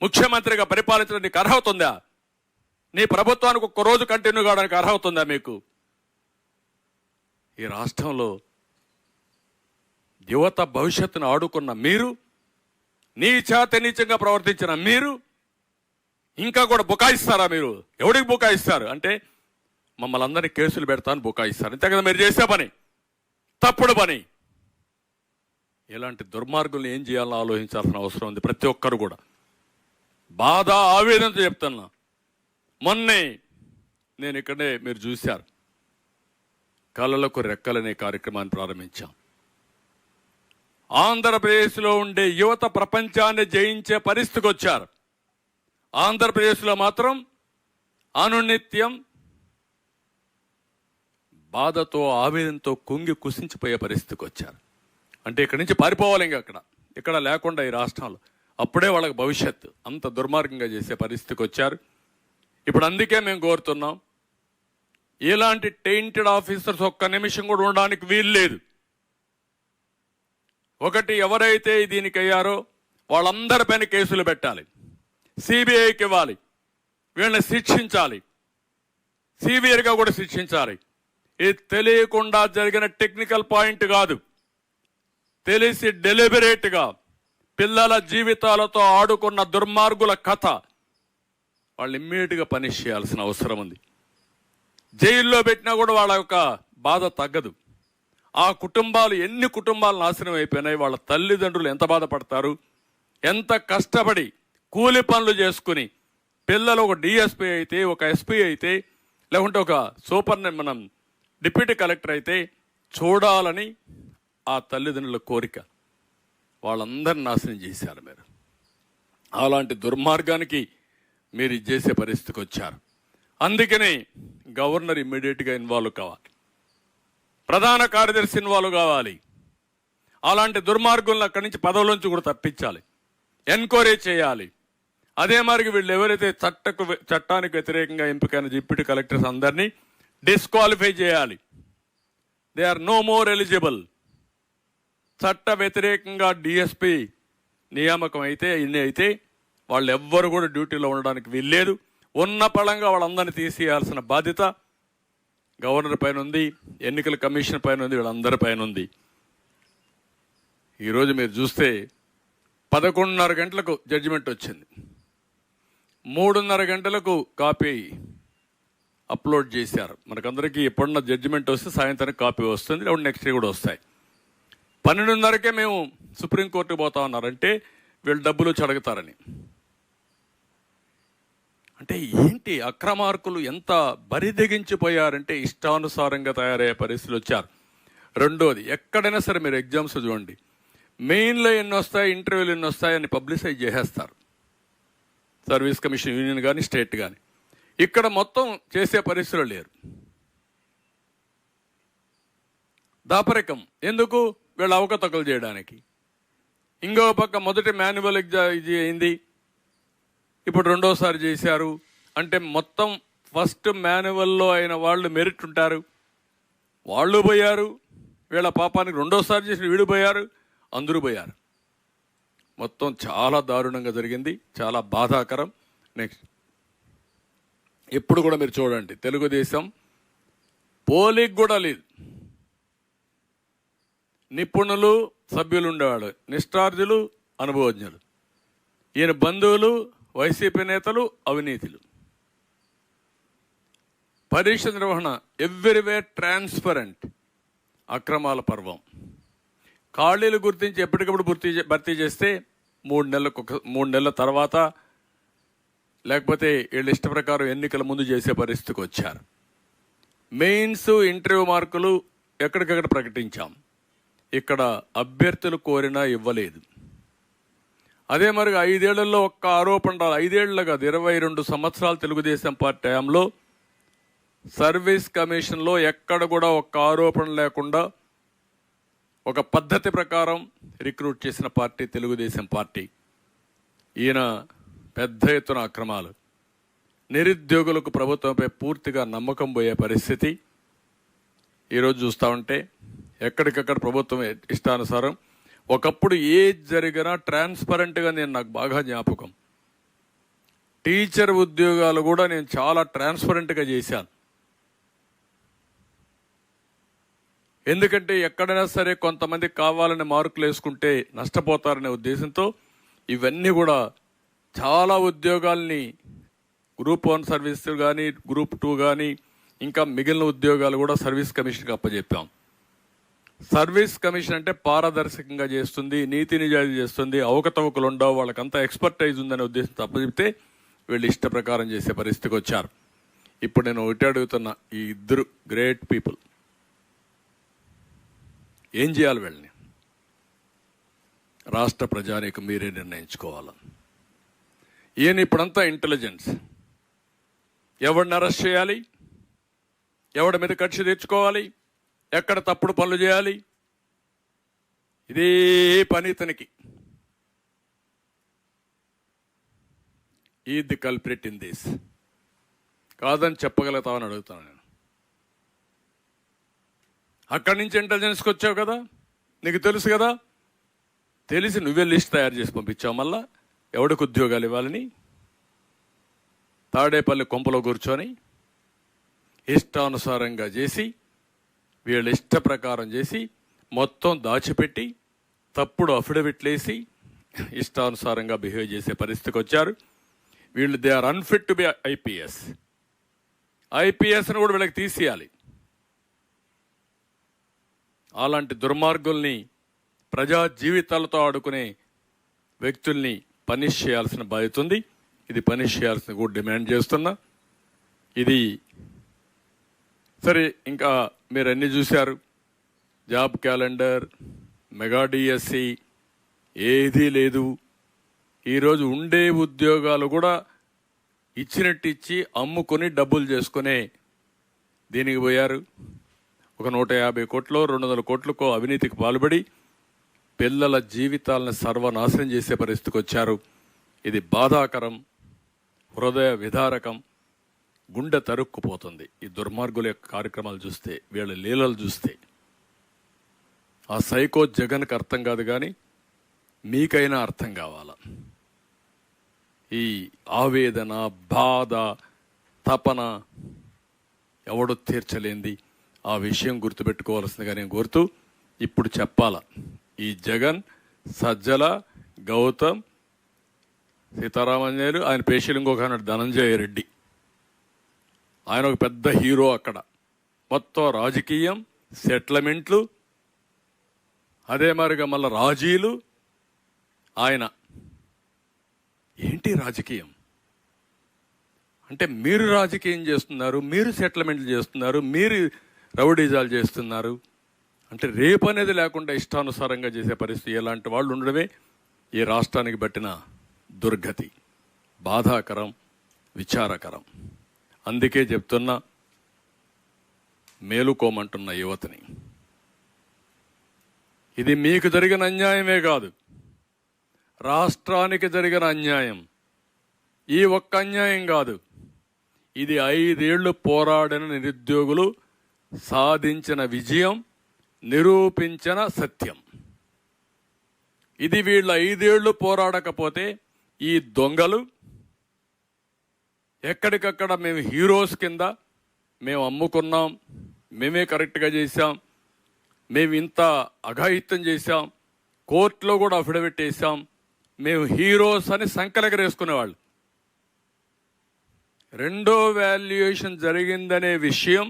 ముఖ్యమంత్రిగా పరిపాలించడం నీకు అర్హత ఉందా? నీ ప్రభుత్వానికి ఒక్క రోజు కంటిన్యూ కావడానికి అర్హత ఉందా మీకు? ఈ రాష్ట్రంలో యువత భవిష్యత్తును ఆడుకున్న మీరు, నీచంగా ప్రవర్తించిన మీరు ఇంకా కూడా బుకాయిస్తారా? మీరు ఎవడికి బుకాయిస్తారు అంటే మమ్మల్ని అందరినీ కేసులు పెడతాను బుకాయిస్తారు. అంతే కదా మీరు చేసే పని, తప్పుడు పని. ఇలాంటి దుర్మార్గుల్ని ఏం చేయాలని ఆలోచించాల్సిన అవసరం ఉంది ప్రతి ఒక్కరు కూడా. బాధ ఆవేదనతో చెప్తున్నా. మొన్నే నేను ఇక్కడే మీరు చూశారు, కళలకు రెక్కలనే కార్యక్రమాన్ని ప్రారంభించాం. ఆంధ్రప్రదేశ్లో ఉండే యువత ప్రపంచాన్ని జయించే పరిస్థితికి వచ్చారు. ఆంధ్రప్రదేశ్లో మాత్రం అనునిత్యం బాధతో ఆవేదనతో కుంగి కుసించిపోయే పరిస్థితికి వచ్చారు. అంటే ఇక్కడి నుంచి పారిపోవాలి, ఇక్కడ లేకుండా ఈ రాష్ట్రంలో అప్పుడే వాళ్ళకి భవిష్యత్తు. అంత దుర్మార్గంగా చేసే పరిస్థితికి వచ్చారు. ఇప్పుడు అందుకే మేము కోరుతున్నాం, ఇలాంటి టెయింటెడ్ ఆఫీసర్స్ ఒక్క నిమిషం కూడా ఉండడానికి వీలు లేదు. ఒకటి, ఎవరైతే దీనికి అయ్యారో వాళ్ళందరిపైన కేసులు పెట్టాలి, సిబిఐకి ఇవ్వాలి, వీళ్ళని శిక్షించాలి, సివియర్గా కూడా శిక్షించాలి. ఇది తెలియకుండా జరిగిన టెక్నికల్ పాయింట్ కాదు, తెలిసి డెలిబరేట్గా పిల్లల జీవితాలతో ఆడుకున్న దుర్మార్గుల కథ. వాళ్ళు ఇమ్మీడియట్గా పనిష్ చేయాల్సిన అవసరం ఉంది. జైల్లో పెట్టినా కూడా వాళ్ళ యొక్క బాధ తగ్గదు. ఆ కుటుంబాలు, ఎన్ని కుటుంబాలు నాశనం అయిపోయినాయి, వాళ్ళ తల్లిదండ్రులు ఎంత బాధపడతారు, ఎంత కష్టపడి కూలి పనులు చేసుకుని పిల్లలు ఒక డిఎస్పీ అయితే, ఒక ఎస్పీ అయితే, లేకుంటే ఒక మనం డిప్యూటీ కలెక్టర్ అయితే చూడాలని ఆ తల్లిదండ్రుల కోరిక. వాళ్ళందరినీ నాశనం చేశారు మీరు. అలాంటి దుర్మార్గానికి మీరు ఇది చేసే పరిస్థితికి వచ్చారు. అందుకనే గవర్నర్ ఇమ్మీడియట్గా ఇన్వాల్వ్ కావాలి, ప్రధాన కార్యదర్శి ఇన్వాల్వ్ కావాలి. అలాంటి దుర్మార్గులను అక్కడి నుంచి పదవుల నుంచి కూడా తప్పించాలి, ఎన్క్వైరీ చేయాలి. అదే మరి వీళ్ళు ఎవరైతే చట్టానికి వ్యతిరేకంగా ఎంపికైన డిప్యూటీ కలెక్టర్స్ అందరినీ డిస్క్వాలిఫై చేయాలి. They are no more eligible. చట్ట వ్యతిరేకంగా డిఎస్పీ నియామకం అయితే ఇన్ని అయితే వాళ్ళు ఎవ్వరు కూడా డ్యూటీలో ఉండడానికి వీల్లేదు. ఉన్న పళంగా వాళ్ళందరినీ తీసేయాల్సిన బాధ్యత గవర్నర్ పైన ఉంది, ఎన్నికల కమిషన్ పైన ఉంది, వీళ్ళందరి పైన ఉంది. ఈరోజు మీరు చూస్తే 11:30 గంటలకు జడ్జిమెంట్ వచ్చింది, 3:30 గంటలకు కాపీ అప్లోడ్ చేశారు. మనకందరికీ ఎప్పుడున్న జడ్జిమెంట్ వస్తే సాయంత్రం కాపీ వస్తుంది, లేకుంటే నెక్స్ట్ డే కూడా వస్తాయి. 12:30కే మేము సుప్రీంకోర్టుకు పోతా ఉన్నారంటే వీళ్ళు డబ్బులు చడగతారని. అంటే ఏంటి అక్రమార్కులు ఎంత బరిదెగించిపోయారంటే ఇష్టానుసారంగా తయారయ్యే పరిస్థితులు వచ్చారు. రెండోది, ఎక్కడైనా సరే మీరు ఎగ్జామ్స్ చూడండి, మెయిన్లో ఎన్ని వస్తాయి, ఇంటర్వ్యూలు ఎన్ని వస్తాయి అని పబ్లిసైజ్ చేసేస్తారు, సర్వీస్ కమిషన్ యూనియన్ కానీ స్టేట్ కానీ. ఇక్కడ మొత్తం చేసే పరిస్థితులు లేరు. దాపరికం ఎందుకు? వీళ్ళు అవకతవకలు చేయడానికి. ఇంకో పక్క మొదటి మాన్యువల్ ఇది అయింది, ఇప్పుడు రెండోసారి చేశారు. అంటే మొత్తం ఫస్ట్ మాన్యువల్లో అయిన వాళ్ళు మెరిట్ ఉంటారు, వాళ్ళు పోయారు. వీళ్ళ పాపానికి రెండోసారి చేసిన వీడు పోయారు, అందరూ పోయారు. మొత్తం చాలా దారుణంగా జరిగింది, చాలా బాధాకరం. నెక్స్ట్, ఇప్పుడు కూడా మీరు చూడండి, తెలుగుదేశం పోలింగ్ కూడా లేదు. నిపుణులు సభ్యులు ఉండేవాడు, నిష్ఠార్థులు అనుభవజ్ఞులు. ఈయన బంధువులు వైసీపీ నేతలు అవినీతులు. పరీక్ష నిర్వహణ ఎవ్రీవేర్ ట్రాన్స్పరెంట్, అక్రమాల పర్వం. ఖాళీలు గుర్తించి ఎప్పటికప్పుడు భర్తీ చేస్తే 3 నెలల తర్వాత, లేకపోతే వీళ్ళ ఇష్ట ప్రకారం ఎన్నికల ముందు చేసే పరిస్థితికి వచ్చారు. మెయిన్స్ ఇంటర్వ్యూ మార్కులు ఎక్కడికక్కడ ప్రకటించాం, ఇక్కడ అభ్యర్థులు కోరినా ఇవ్వలేదు. అదే మరి 5 ఏళ్లలో ఒక్క ఆరోపణ రాదు. 5 ఏళ్ళు కాదు, 22 సంవత్సరాలు తెలుగుదేశం పార్టీ టైంలో సర్వీస్ కమిషన్లో ఎక్కడ కూడా ఒక్క ఆరోపణ లేకుండా ఒక పద్ధతి ప్రకారం రిక్రూట్ చేసిన పార్టీ తెలుగుదేశం పార్టీ. ఈయన పెద్ద ఎత్తున అక్రమాలు, నిరుద్యోగులకు ప్రభుత్వంపై పూర్తిగా నమ్మకం పోయే పరిస్థితి ఈరోజు చూస్తూ ఉంటే ఎక్కడికక్కడ ప్రభుత్వం ఇష్టానుసారం. ఒకప్పుడు ఏది జరిగినా ట్రాన్స్పరెంట్గా నాకు బాగా జ్ఞాపకం. టీచర్ ఉద్యోగాలు కూడా నేను చాలా ట్రాన్స్పరెంట్గా చేశాను. ఎందుకంటే ఎక్కడైనా సరే కొంతమంది కావాలని మార్కులు వేసుకుంటే నష్టపోతారనే ఉద్దేశంతో ఇవన్నీ కూడా చాలా ఉద్యోగాల్ని గ్రూప్ 1 సర్వీస్ కానీ గ్రూప్ 2 కానీ ఇంకా మిగిలిన ఉద్యోగాలు కూడా సర్వీస్ కమిషన్కి అప్పచెప్పాం. సర్వీస్ కమిషన్ అంటే పారదర్శకంగా చేస్తుంది, నీతి నిజాయితీ చేస్తుంది, అవకతవకలు ఉండవు, వాళ్ళకంతా ఎక్స్పర్టైజ్ ఉందనే ఉద్దేశంతో అప్పచెప్తే వీళ్ళు ఇష్ట ప్రకారం చేసే పరిస్థితికి వచ్చారు. ఇప్పుడు నేను ఒకటి అడుగుతున్నా, ఈ ఇద్దరు గ్రేట్ పీపుల్ ఏం చేయాలి? వీళ్ళని రాష్ట్ర ప్రజానీకం మీరే నిర్ణయించుకోవాలి. ఈయన ఇప్పుడంతా ఇంటెలిజెన్స్, ఎవరిని అరెస్ట్ చేయాలి, ఎవడి మీద కక్ష తెచ్చుకోవాలి, ఎక్కడ తప్పుడు పనులు చేయాలి, ఇదే పని ఇతనికి. ఈ ది కల్ప్రిట్ ఇన్ దిస్. కాదని చెప్పగలుగుతామని అడుగుతాను నేను. అక్కడి నుంచి ఇంటెలిజెన్స్కి వచ్చావు కదా, నీకు తెలుసు కదా, తెలిసి నువ్వే లిస్ట్ తయారు చేసి పంపించావు. మళ్ళా ఎవడికి ఉద్యోగాలు ఇవ్వాలని తాడేపల్లి కొంపలో కూర్చొని ఇష్టానుసారంగా చేసి, వీళ్ళ ఇష్ట ప్రకారం చేసి, మొత్తం దాచిపెట్టి తప్పుడు అఫిడవిట్లు వేసి ఇష్టానుసారంగా బిహేవ్ చేసే పరిస్థితికి వచ్చారు వీళ్ళు. They are unfit to be IPS. ఐపీఎస్ను కూడా వీళ్ళకి తీసేయాలి. అలాంటి దుర్మార్గుల్ని, ప్రజా జీవితాలతో ఆడుకునే వ్యక్తుల్ని పనిష్ చేయాల్సిన బాధ్యత ఉంది. ఇది పనిష్ చేయాల్సిన కూడా డిమాండ్ చేస్తున్నా. ఇది సరే, ఇంకా మీరు అన్నీ చూశారు. జాబ్ క్యాలెండర్, మెగా డిఎస్సి ఏదీ లేదు. ఈరోజు ఉండే ఉద్యోగాలు కూడా ఇచ్చినట్టు ఇచ్చి అమ్ముకొని డబ్బులు చేసుకునే దీనికి పోయారు. ఒక 150 కోట్లు 200 కోట్లకో అవినీతికి పాల్పడి పిల్లల జీవితాలను సర్వనాశనం చేసే పరిస్థితికి వచ్చారు. ఇది బాధాకరం, హృదయ విదారకం, గుండె తరుక్కుపోతుంది. ఈ దుర్మార్గుల యొక్క కార్యక్రమాలు చూస్తే, వీళ్ళ లీలలు చూస్తే. ఆ సైకో జగన్కి అర్థం కాదు, కానీ మీకైనా అర్థం కావాల. ఈ ఆవేదన, బాధ, తపన ఎవడు తీర్చలేంది. ఆ విషయం గుర్తుపెట్టుకోవాల్సిందిగా నేను కోరుతూ ఇప్పుడు చెప్పాల. ఈ జగన్, సజ్జల, గౌతమ్, సీతారామంజనేయులు, ఆయన పేషీలు ఇంకొక ఆయన ధనంజయ రెడ్డి, ఆయన ఒక పెద్ద హీరో అక్కడ. మొత్తం రాజకీయం, సెటిల్మెంట్లు, అదే మరిగా మళ్ళీ రాజీలు. ఆయన ఏంటి రాజకీయం అంటే? మీరు రాజకీయం చేస్తున్నారు, మీరు సెటిల్మెంట్లు చేస్తున్నారు, మీరు రౌడీజాలు చేస్తున్నారు అంటే రేపు అనేది లేకుండా ఇష్టానుసారంగా చేసే పరిస్థితి. ఎలాంటి వాళ్ళు ఉండడమే ఈ రాష్ట్రానికి పట్టిన దుర్గతి. బాధాకరం, విచారకరం. అందుకే చెప్తున్నా, మేలుకోమంటున్న యువతని, ఇది మీకు జరిగిన అన్యాయమే కాదు, రాష్ట్రానికి జరిగిన అన్యాయం. ఈ ఒక్క అన్యాయం కాదు, ఇది 5 ఏళ్లు పోరాడిన నిరుద్యోగులు సాధించిన విజయం, నిరూపించిన సత్యం. ఇది వీళ్ళు 5 ఏళ్లు పోరాడకపోతే ఈ దొంగలు ఎక్కడికక్కడ మేము హీరోస్ కింద మేము అమ్ముకున్నాం, మేమే కరెక్ట్గా చేశాం, మేము ఇంత అఘాయిత్యం చేశాం, కోర్టులో కూడా అఫిడవిట్ వేసాం, మేము హీరోస్ అని సంకలెగరేసుకునేవాళ్ళు. రెండో వాల్యుయేషన్ జరిగిందనే విషయం,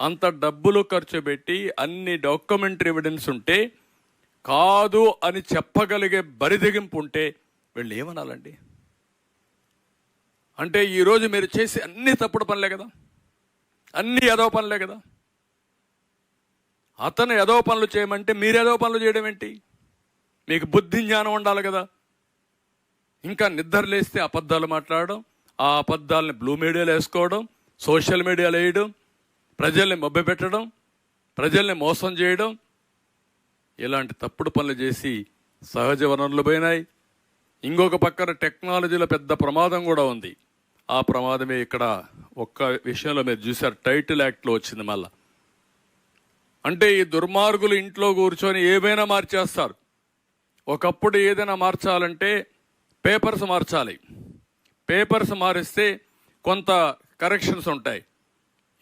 అంత డబ్బులు ఖర్చు పెట్టి అన్ని డాక్యుమెంటరీ ఎవిడెన్స్ ఉంటే కాదు అని చెప్పగలిగే బరిదెగింపు ఉంటే వీళ్ళు ఏమనాలండి? అంటే ఈరోజు మీరు చేసే అన్ని తప్పుడు పనులే కదా, అన్ని ఎదవ పనులే కదా. అతను ఎదవ పనులు చేయమంటే మీరు ఎదవ పనులు చేయడం ఏంటి? మీకు బుద్ధి జ్ఞానం ఉండాలి కదా. ఇంకా నిద్ర లేస్తే అబద్ధాలు మాట్లాడడం, ఆ అబద్ధాలని బ్లూ మీడియాలో వేసుకోవడం, సోషల్ మీడియాలో వేయడం, ప్రజల్ని మభ్యపెట్టడం, ప్రజల్ని మోసం చేయడం, ఇలాంటి తప్పుడు పనులు చేసి సహజ వనరులు పోయినాయి. ఇంకొక పక్కన టెక్నాలజీలో పెద్ద ప్రమాదం కూడా ఉంది. ఆ ప్రమాదమే ఇక్కడ ఒక్క విషయంలో మీరు చూశారు, టైటిల్ యాక్ట్లో వచ్చింది మళ్ళా. అంటే ఈ దుర్మార్గులు ఇంట్లో కూర్చొని ఏమైనా మార్చేస్తారు. ఒకప్పుడు ఏదైనా మార్చాలంటే పేపర్స్ మార్చాలి, పేపర్స్ మారిస్తే కొంత కరెక్షన్స్ ఉంటాయి.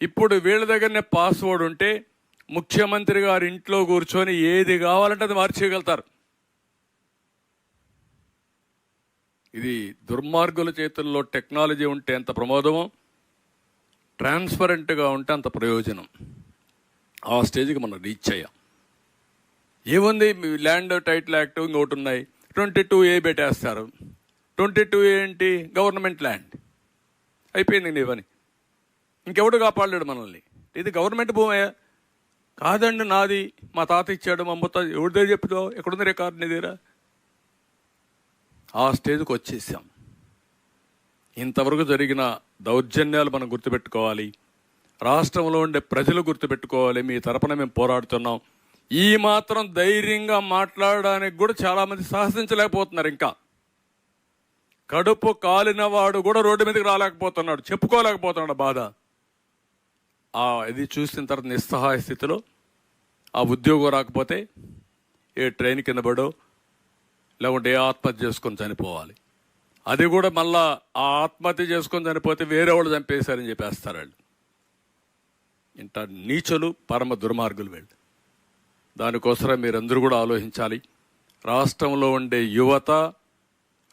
ఇప్పుడు వీళ్ళ దగ్గరనే పాస్వర్డ్ ఉంటే ముఖ్యమంత్రి గారి ఇంట్లో కూర్చొని ఏది కావాలంటే అది మార్చేయగలుగుతారు. ఇది దుర్మార్గుల చేతుల్లో టెక్నాలజీ ఉంటే ఎంత ప్రమాదమో, ట్రాన్స్పరెంట్గా ఉంటే అంత ప్రయోజనం. ఆ స్టేజ్కి మనం రీచ్ అయ్యాం. ఏముంది, ల్యాండ్ టైటిల్ యాక్ట్ ఇంకోటి ఉన్నాయి, 22A పెట్టేస్తారు. 22A ఏంటి? Government land. అయిపోయింది నీ పని. ఇంకెవడు కాపాడలేడు మనల్ని. ఇది గవర్నమెంట్ భూమయ్యా. కాదండి నాది, మా తాత ఇచ్చాడు, మా ముత్త, ఎవరి దగ్గర చెప్పుదో, ఎక్కడుంది రికార్డు నీ దగ్గర? ఆ స్టేజ్కి వచ్చేసాం. ఇంతవరకు జరిగిన దౌర్జన్యాలు మనం గుర్తుపెట్టుకోవాలి. రాష్ట్రంలో ఉండే ప్రజలు గుర్తుపెట్టుకోవాలి. మీ తరపున మేము పోరాడుతున్నాం. ఈ మాత్రం ధైర్యంగా మాట్లాడడానికి కూడా చాలామంది సాహసించలేకపోతున్నారు. ఇంకా కడుపు కాలిన వాడు కూడా రోడ్డు మీదకి రాలేకపోతున్నాడు, చెప్పుకోలేకపోతున్నాడు బాధ. ఇది చూసిన తర్వాత నిస్సహాయ స్థితిలో ఆ ఉద్యోగం రాకపోతే ఏ ట్రైన్ కింద పడో లేకుంటే ఏ ఆత్మహత్య చేసుకొని చనిపోవాలి. అది కూడా మళ్ళా ఆ ఆత్మహత్య చేసుకొని చనిపోతే వేరే వాళ్ళు చంపేశారని చెప్పేస్తారు వాళ్ళు. ఇంత నీచులు, పరమ దుర్మార్గులు వీళ్ళు. దానికోసం మీరందరూ కూడా ఆలోచించాలి. రాష్ట్రంలో ఉండే యువత,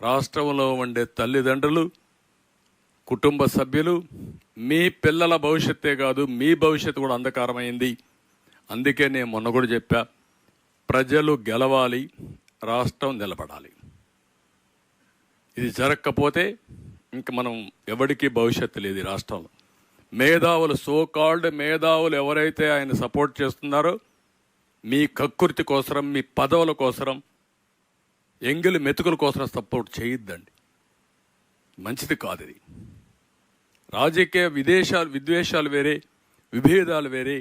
రాష్ట్రంలో ఉండే తల్లిదండ్రులు, కుటుంబ సభ్యులు, మీ పిల్లల భవిష్యత్తే కాదు మీ భవిష్యత్తు కూడా అంధకారమైంది. అందుకే నేను మొన్న కూడా చెప్పా, ప్రజలు గెలవాలి, రాష్ట్రం నిలబడాలి. ఇది జరగకపోతే ఇంక మనం ఎవరికి భవిష్యత్తు లేదు ఈ రాష్ట్రంలో. మేధావులు, సోకాల్డ్ మేధావులు ఎవరైతే ఆయన సపోర్ట్ చేస్తున్నారో మీ కక్కుర్తి కోసరం, మీ పదవుల కోసరం, ఎంగిలి మెతుకుల కోసం సపోర్ట్ చేయొద్దండి. మంచిది కాదు ఇది. రాజకీయ విద్వేషాలు వేరే, విభేదాలు వేరే.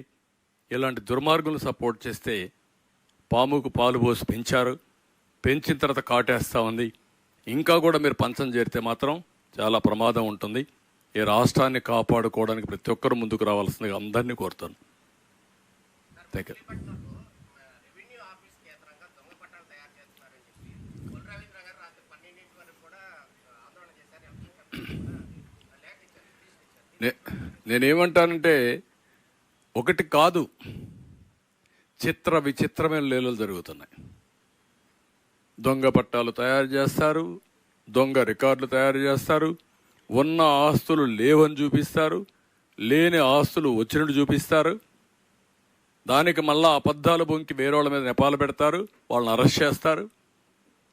ఇలాంటి దుర్మార్గులను సపోర్ట్ చేస్తే పాముకు పాలు పోసి పెంచారు, పెంచిన తర్వాత కాటేస్తూ ఉంది. ఇంకా కూడా మీరు పంచం చేరితే మాత్రం చాలా ప్రమాదం ఉంటుంది. ఈ రాష్ట్రాన్ని కాపాడుకోవడానికి ప్రతి ఒక్కరు ముందుకు రావాల్సిందిగా అందరినీ కోరుతాను. Thank you. నేనేమంటానంటే, ఒకటి కాదు, చిత్ర విచిత్రమైన లీలలు జరుగుతున్నాయి. దొంగ పట్టాలు తయారు చేస్తారు, దొంగ రికార్డులు తయారు చేస్తారు, ఉన్న ఆస్తులు లేవని చూపిస్తారు, లేని ఆస్తులు వచ్చినట్టు చూపిస్తారు. దానికి మళ్ళా అబద్ధాలు బొంకి వేరే వాళ్ళ మీద నెపాలు పెడతారు, వాళ్ళని అరెస్ట్ చేస్తారు.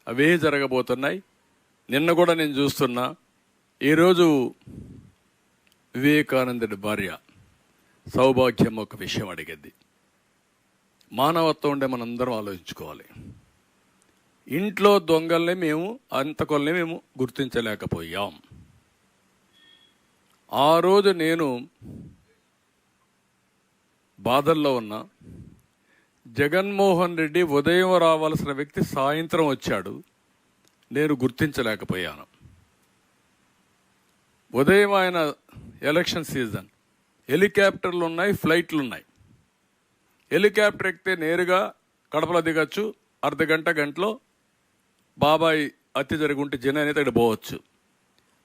అవే జరగబోతున్నాయి. నిన్న కూడా నేను చూస్తున్నా, ఈరోజు వివేకానందుడి భార్య సౌభాగ్యం ఒక విషయం అడిగింది. మానవత్వం ఉండే మనందరం ఆలోచించుకోవాలి. ఇంట్లో దొంగల్ని మేము, అంతకొల్ని మేము గుర్తించలేకపోయాం. ఆ రోజు నేను బాధల్లో ఉన్నా. జగన్మోహన్ రెడ్డి ఉదయం రావాల్సిన వ్యక్తి సాయంత్రం వచ్చాడు, నేను గుర్తించలేకపోయాను. ఉదయం ఆయన ఎలక్షన్ సీజన్, హెలికాప్టర్లు ఉన్నాయి, ఫ్లైట్లు ఉన్నాయి. హెలికాప్టర్ ఎక్కితే నేరుగా కడపలో దిగచ్చు, గంటలో బాబాయ్ హత్య జరుగుంటే జన అనేది అక్కడ పోవచ్చు.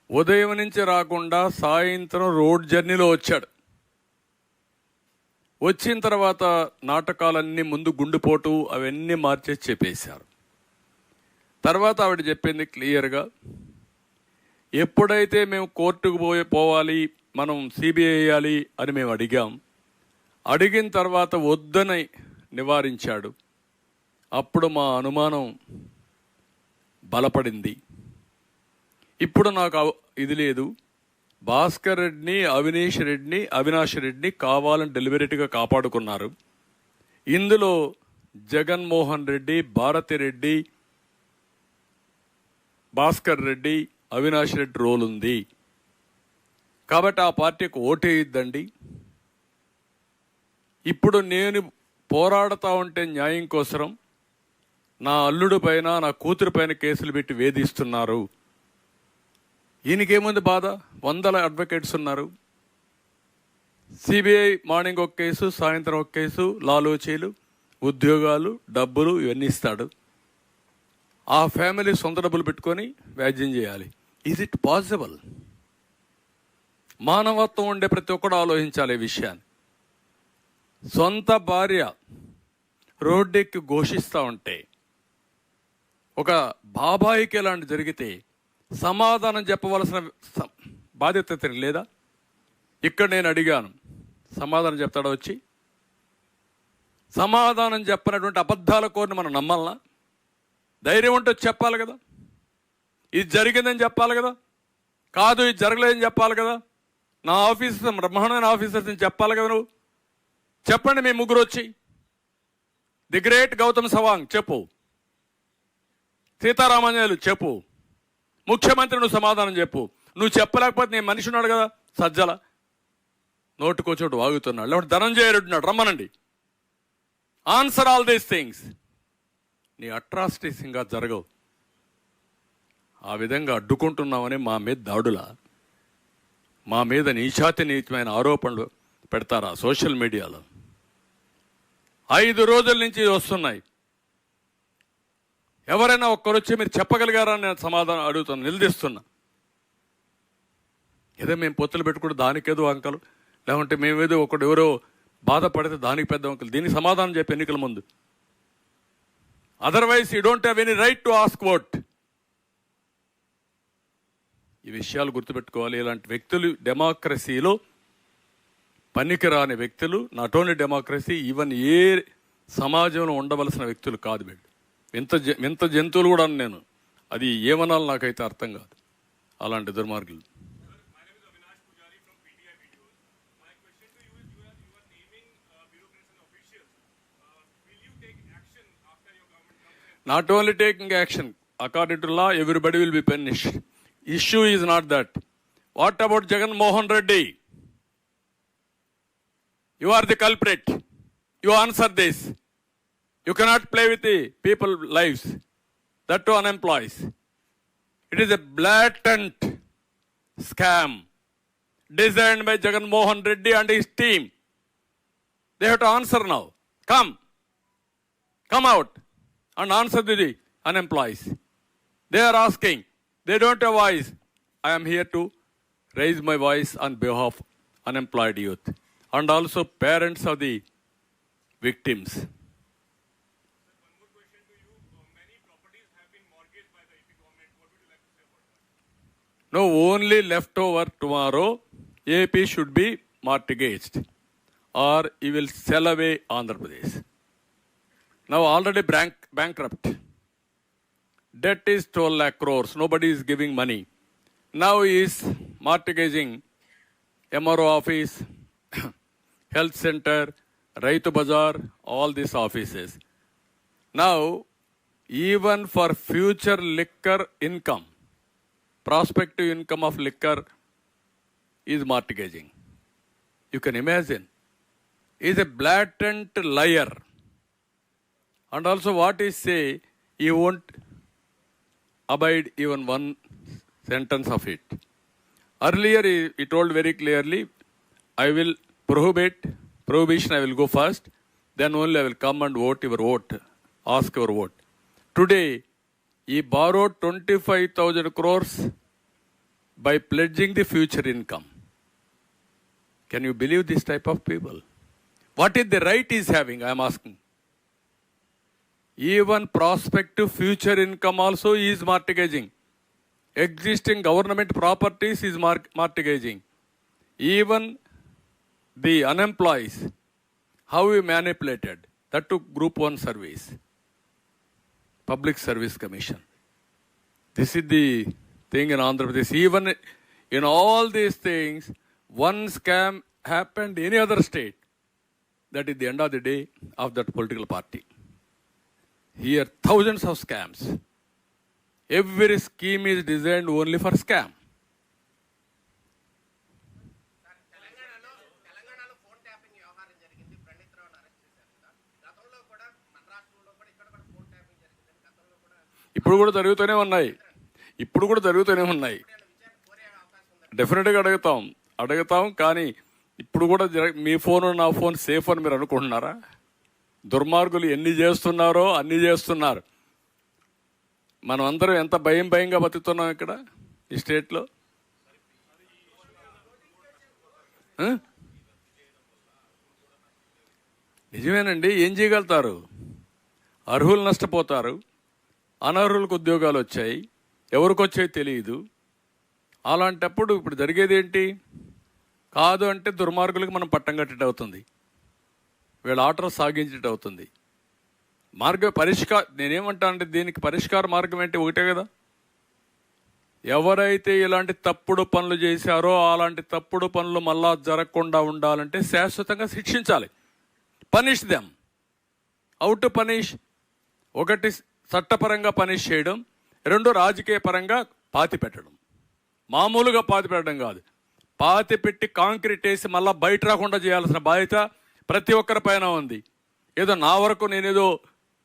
ఉదయం నుంచి రాకుండా సాయంత్రం రోడ్ జర్నీలో వచ్చాడు. వచ్చిన తర్వాత నాటకాలన్నీ, ముందు గుండెపోటు అవన్నీ మార్చేసి చెప్పేశారు. తర్వాత ఆవిడ చెప్పింది క్లియర్గా, ఎప్పుడైతే మేము కోర్టుకు పోవాలి, మనం సిబిఐ వేయాలి అని మేము అడిగాం, అడిగిన తర్వాత వద్దని నివారించాడు. అప్పుడు మా అనుమానం బలపడింది. ఇప్పుడు నాకు ఇది లేదు, భాస్కర్ రెడ్డిని, అవినాష్ రెడ్డిని కావాలని డెలిబరేట్గా కాపాడుకున్నారు. ఇందులో జగన్మోహన్ రెడ్డి, భారతిరెడ్డి, భాస్కర్ రెడ్డి, అవినాష్ రెడ్డి రోల్ ఉంది. కాబట్టి ఆ పార్టీకి ఓటేయద్దండి. ఇప్పుడు నేను పోరాడుతూ ఉంటే న్యాయం కోసం నా అల్లుడు పైన, నా కూతురు పైన కేసులు పెట్టి వేధిస్తున్నారు. ఈయనకేముంది బాధ? 100 అడ్వకేట్స్ ఉన్నారు. సిబిఐ మార్నింగ్ ఒక కేసు, సాయంత్రం ఒక కేసు, లాలోచీలు, ఉద్యోగాలు, డబ్బులు ఇవన్నీ ఇస్తాడు. ఆ ఫ్యామిలీ సొంత డబ్బులు పెట్టుకొని వ్యాజ్యం చేయాలి. Is it possible? మానవత్వం ఉండే ప్రతి ఒక్కడు ఆలోచించాలి ఈ విషయాన్ని. సొంత భార్య రోడ్డెక్కి ఘోషిస్తూ ఉంటే, ఒక బాబాయికి ఇలాంటి జరిగితే సమాధానం చెప్పవలసిన బాధ్యత ఇతనికి లేదా? ఇక్కడ నేను అడిగాను, సమాధానం చెప్తాడా వచ్చి? సమాధానం చెప్పినటువంటి అబద్ధాల కోరిని మనం నమ్మాలనా? ధైర్యం ఉంటే చెప్పాలి కదా, ఇది జరిగిందని చెప్పాలి కదా, కాదు ఇది జరగలేదని చెప్పాలి కదా. నా ఆఫీసర్, బ్రహ్మాండమైన ఆఫీసర్స్ చెప్పాలి కదా. నువ్వు చెప్పండి, మీ ముగ్గురు వచ్చి. ది గ్రేట్ గౌతమ్ సవాంగ్ చెప్పు, సీతారామాంజనేయులు చెప్పు, ముఖ్యమంత్రి నువ్వు సమాధానం చెప్పు. నువ్వు చెప్పలేకపోతే నేను మనిషి ఉన్నాడు కదా సజ్జల, నోటుకోచోటు వాగుతున్నాడు, లేకపోతే ధనంజయ రెడ్డి ఉన్నాడు, రమ్మనండి. Answer all these things. నీ అట్రాసిటీస్ ఇంకా జరగవు. ఆ విధంగా అడ్డుకుంటున్నామని మా మీద దాడులా, మా మీద నీచాతి నీచమైన ఆరోపణలు పెడతారా సోషల్ మీడియాలో? 5 రోజుల నుంచి వస్తున్నాయి. ఎవరైనా ఒక్కరొచ్చి మీరు చెప్పగలిగారా అని నేను సమాధానం అడుగుతున్నా, నిలదీస్తున్నా. ఏదో మేము పొత్తులు పెట్టుకుంటే దానికేదో అంకలు, లేకుంటే మేమేదో ఎవరో బాధపడితే దానికి పెద్ద అంకలు. దీనికి సమాధానం చెప్పి ఎన్నికల ముందు. Otherwise you don't have any right to ask vote. ఈ విషయాలు గుర్తుపెట్టుకోవాలి. ఇలాంటి వ్యక్తులు డెమోక్రసీలో పనికిరాని వ్యక్తులు. Not only democracy, even a సమాజంలో ఉండవలసిన వ్యక్తులు కాదు వీళ్ళు. వింత జంతువులు కూడా నేను, అది ఏమనాలి నాకైతే అర్థం కాదు. అలాంటి దుర్మార్గులు. Not only taking action, according to law, everybody will be punished. Issue is not that. What about Jagan Mohan Reddy? You are the culprit. You answer this. You cannot play with the people's lives. That too unemployed. It is a blatant scam designed by Jagan Mohan Reddy and his team. They have to answer now. Come out and answer to the unemployed. They are asking. They don't have voice. I am here to raise my voice on behalf of unemployed youth and also parents of the victims. One more question to you. Many properties have been mortgaged by the AP government. What would you like to say about that? No, only leftover tomorrow, AP should be mortgaged or he will sell away Andhra Pradesh. Now already bankrupt. Debt is 12 lakh crores. Nobody is giving money. Now he is mortgaging MRO office, health center, Raitu Bazaar, all these offices. Now, even for future liquor income, prospective income of liquor is mortgaging. You can imagine. He is a blatant liar. And also what he say, he won't abide even one sentence of it. Earlier he told very clearly, I will prohibition I will go first, then only I will come and ask your vote. Today, he borrowed 25,000 crores by pledging the future income. Can you believe this type of people? What is the right he is having, I am asking. Even prospective future income also he is mortgaging. Existing government properties is mortgaging. Even the unemployed, how he manipulated. That to Group 1 service. Public Service Commission. This is the thing in Andhra Pradesh. Even in all these things, one scam happened in any other state. That is the end of the day of that political party. Here, thousands of scams. Every scheme is designed only for scam. తెలంగాణలో phone tapping వ్యవహారం జరిగింది. ప్రణీత్ రావును arrest చేశారు కదా. గతంలో కూడా మన రాష్ట్రంలో కూడా ఇక్కడ కూడా ఫోన్ ట్యాపింగ్ జరిగిందని గతంలో కూడా ఇప్పుడు కూడా జరుగుతూనే ఉన్నాయి. డెఫినెట్గా అడుగుతాం. కానీ ఇప్పుడు కూడా మీ ఫోన్ నా ఫోన్ సేఫ్ అని మీరు అనుకుంటున్నారా? దుర్మార్గులు ఎన్ని చేస్తున్నారో అన్ని చేస్తున్నారు. మనం అందరం ఎంత భయంగా బతుకుతున్నాం ఇక్కడ ఈ స్టేట్లో. నిజమేనండి, ఏం చేయగలుగుతారు? అర్హులు నష్టపోతారు, అనర్హులకు ఉద్యోగాలు వచ్చాయి, ఎవరికి వచ్చాయి తెలియదు. అలాంటప్పుడు ఇప్పుడు జరిగేది ఏంటి? కాదు అంటే దుర్మార్గులకు మనం పట్టం కట్టేట అవుతుంది, వీళ్ళ ఆటలు సాగించేట అవుతుంది. నేనేమంటానంటే దీనికి పరిష్కార మార్గం ఏంటి? ఒకటే కదా, ఎవరైతే ఇలాంటి తప్పుడు పనులు చేశారో అలాంటి తప్పుడు పనులు మళ్ళా జరగకుండా ఉండాలంటే శాశ్వతంగా శిక్షించాలి. Punish them. How to punish? ఒకటి, చట్టపరంగా పనిష్ చేయడం. రెండు, రాజకీయ పరంగా పాతి పెట్టడం. మామూలుగా పాతి పెట్టడం కాదు, పాతి పెట్టి కాంక్రీట్ వేసి మళ్ళీ బయట రాకుండా చేయాల్సిన బాధ్యత ప్రతి ఒక్కరి పైన ఉంది. ఏదో నా వరకు నేనేదో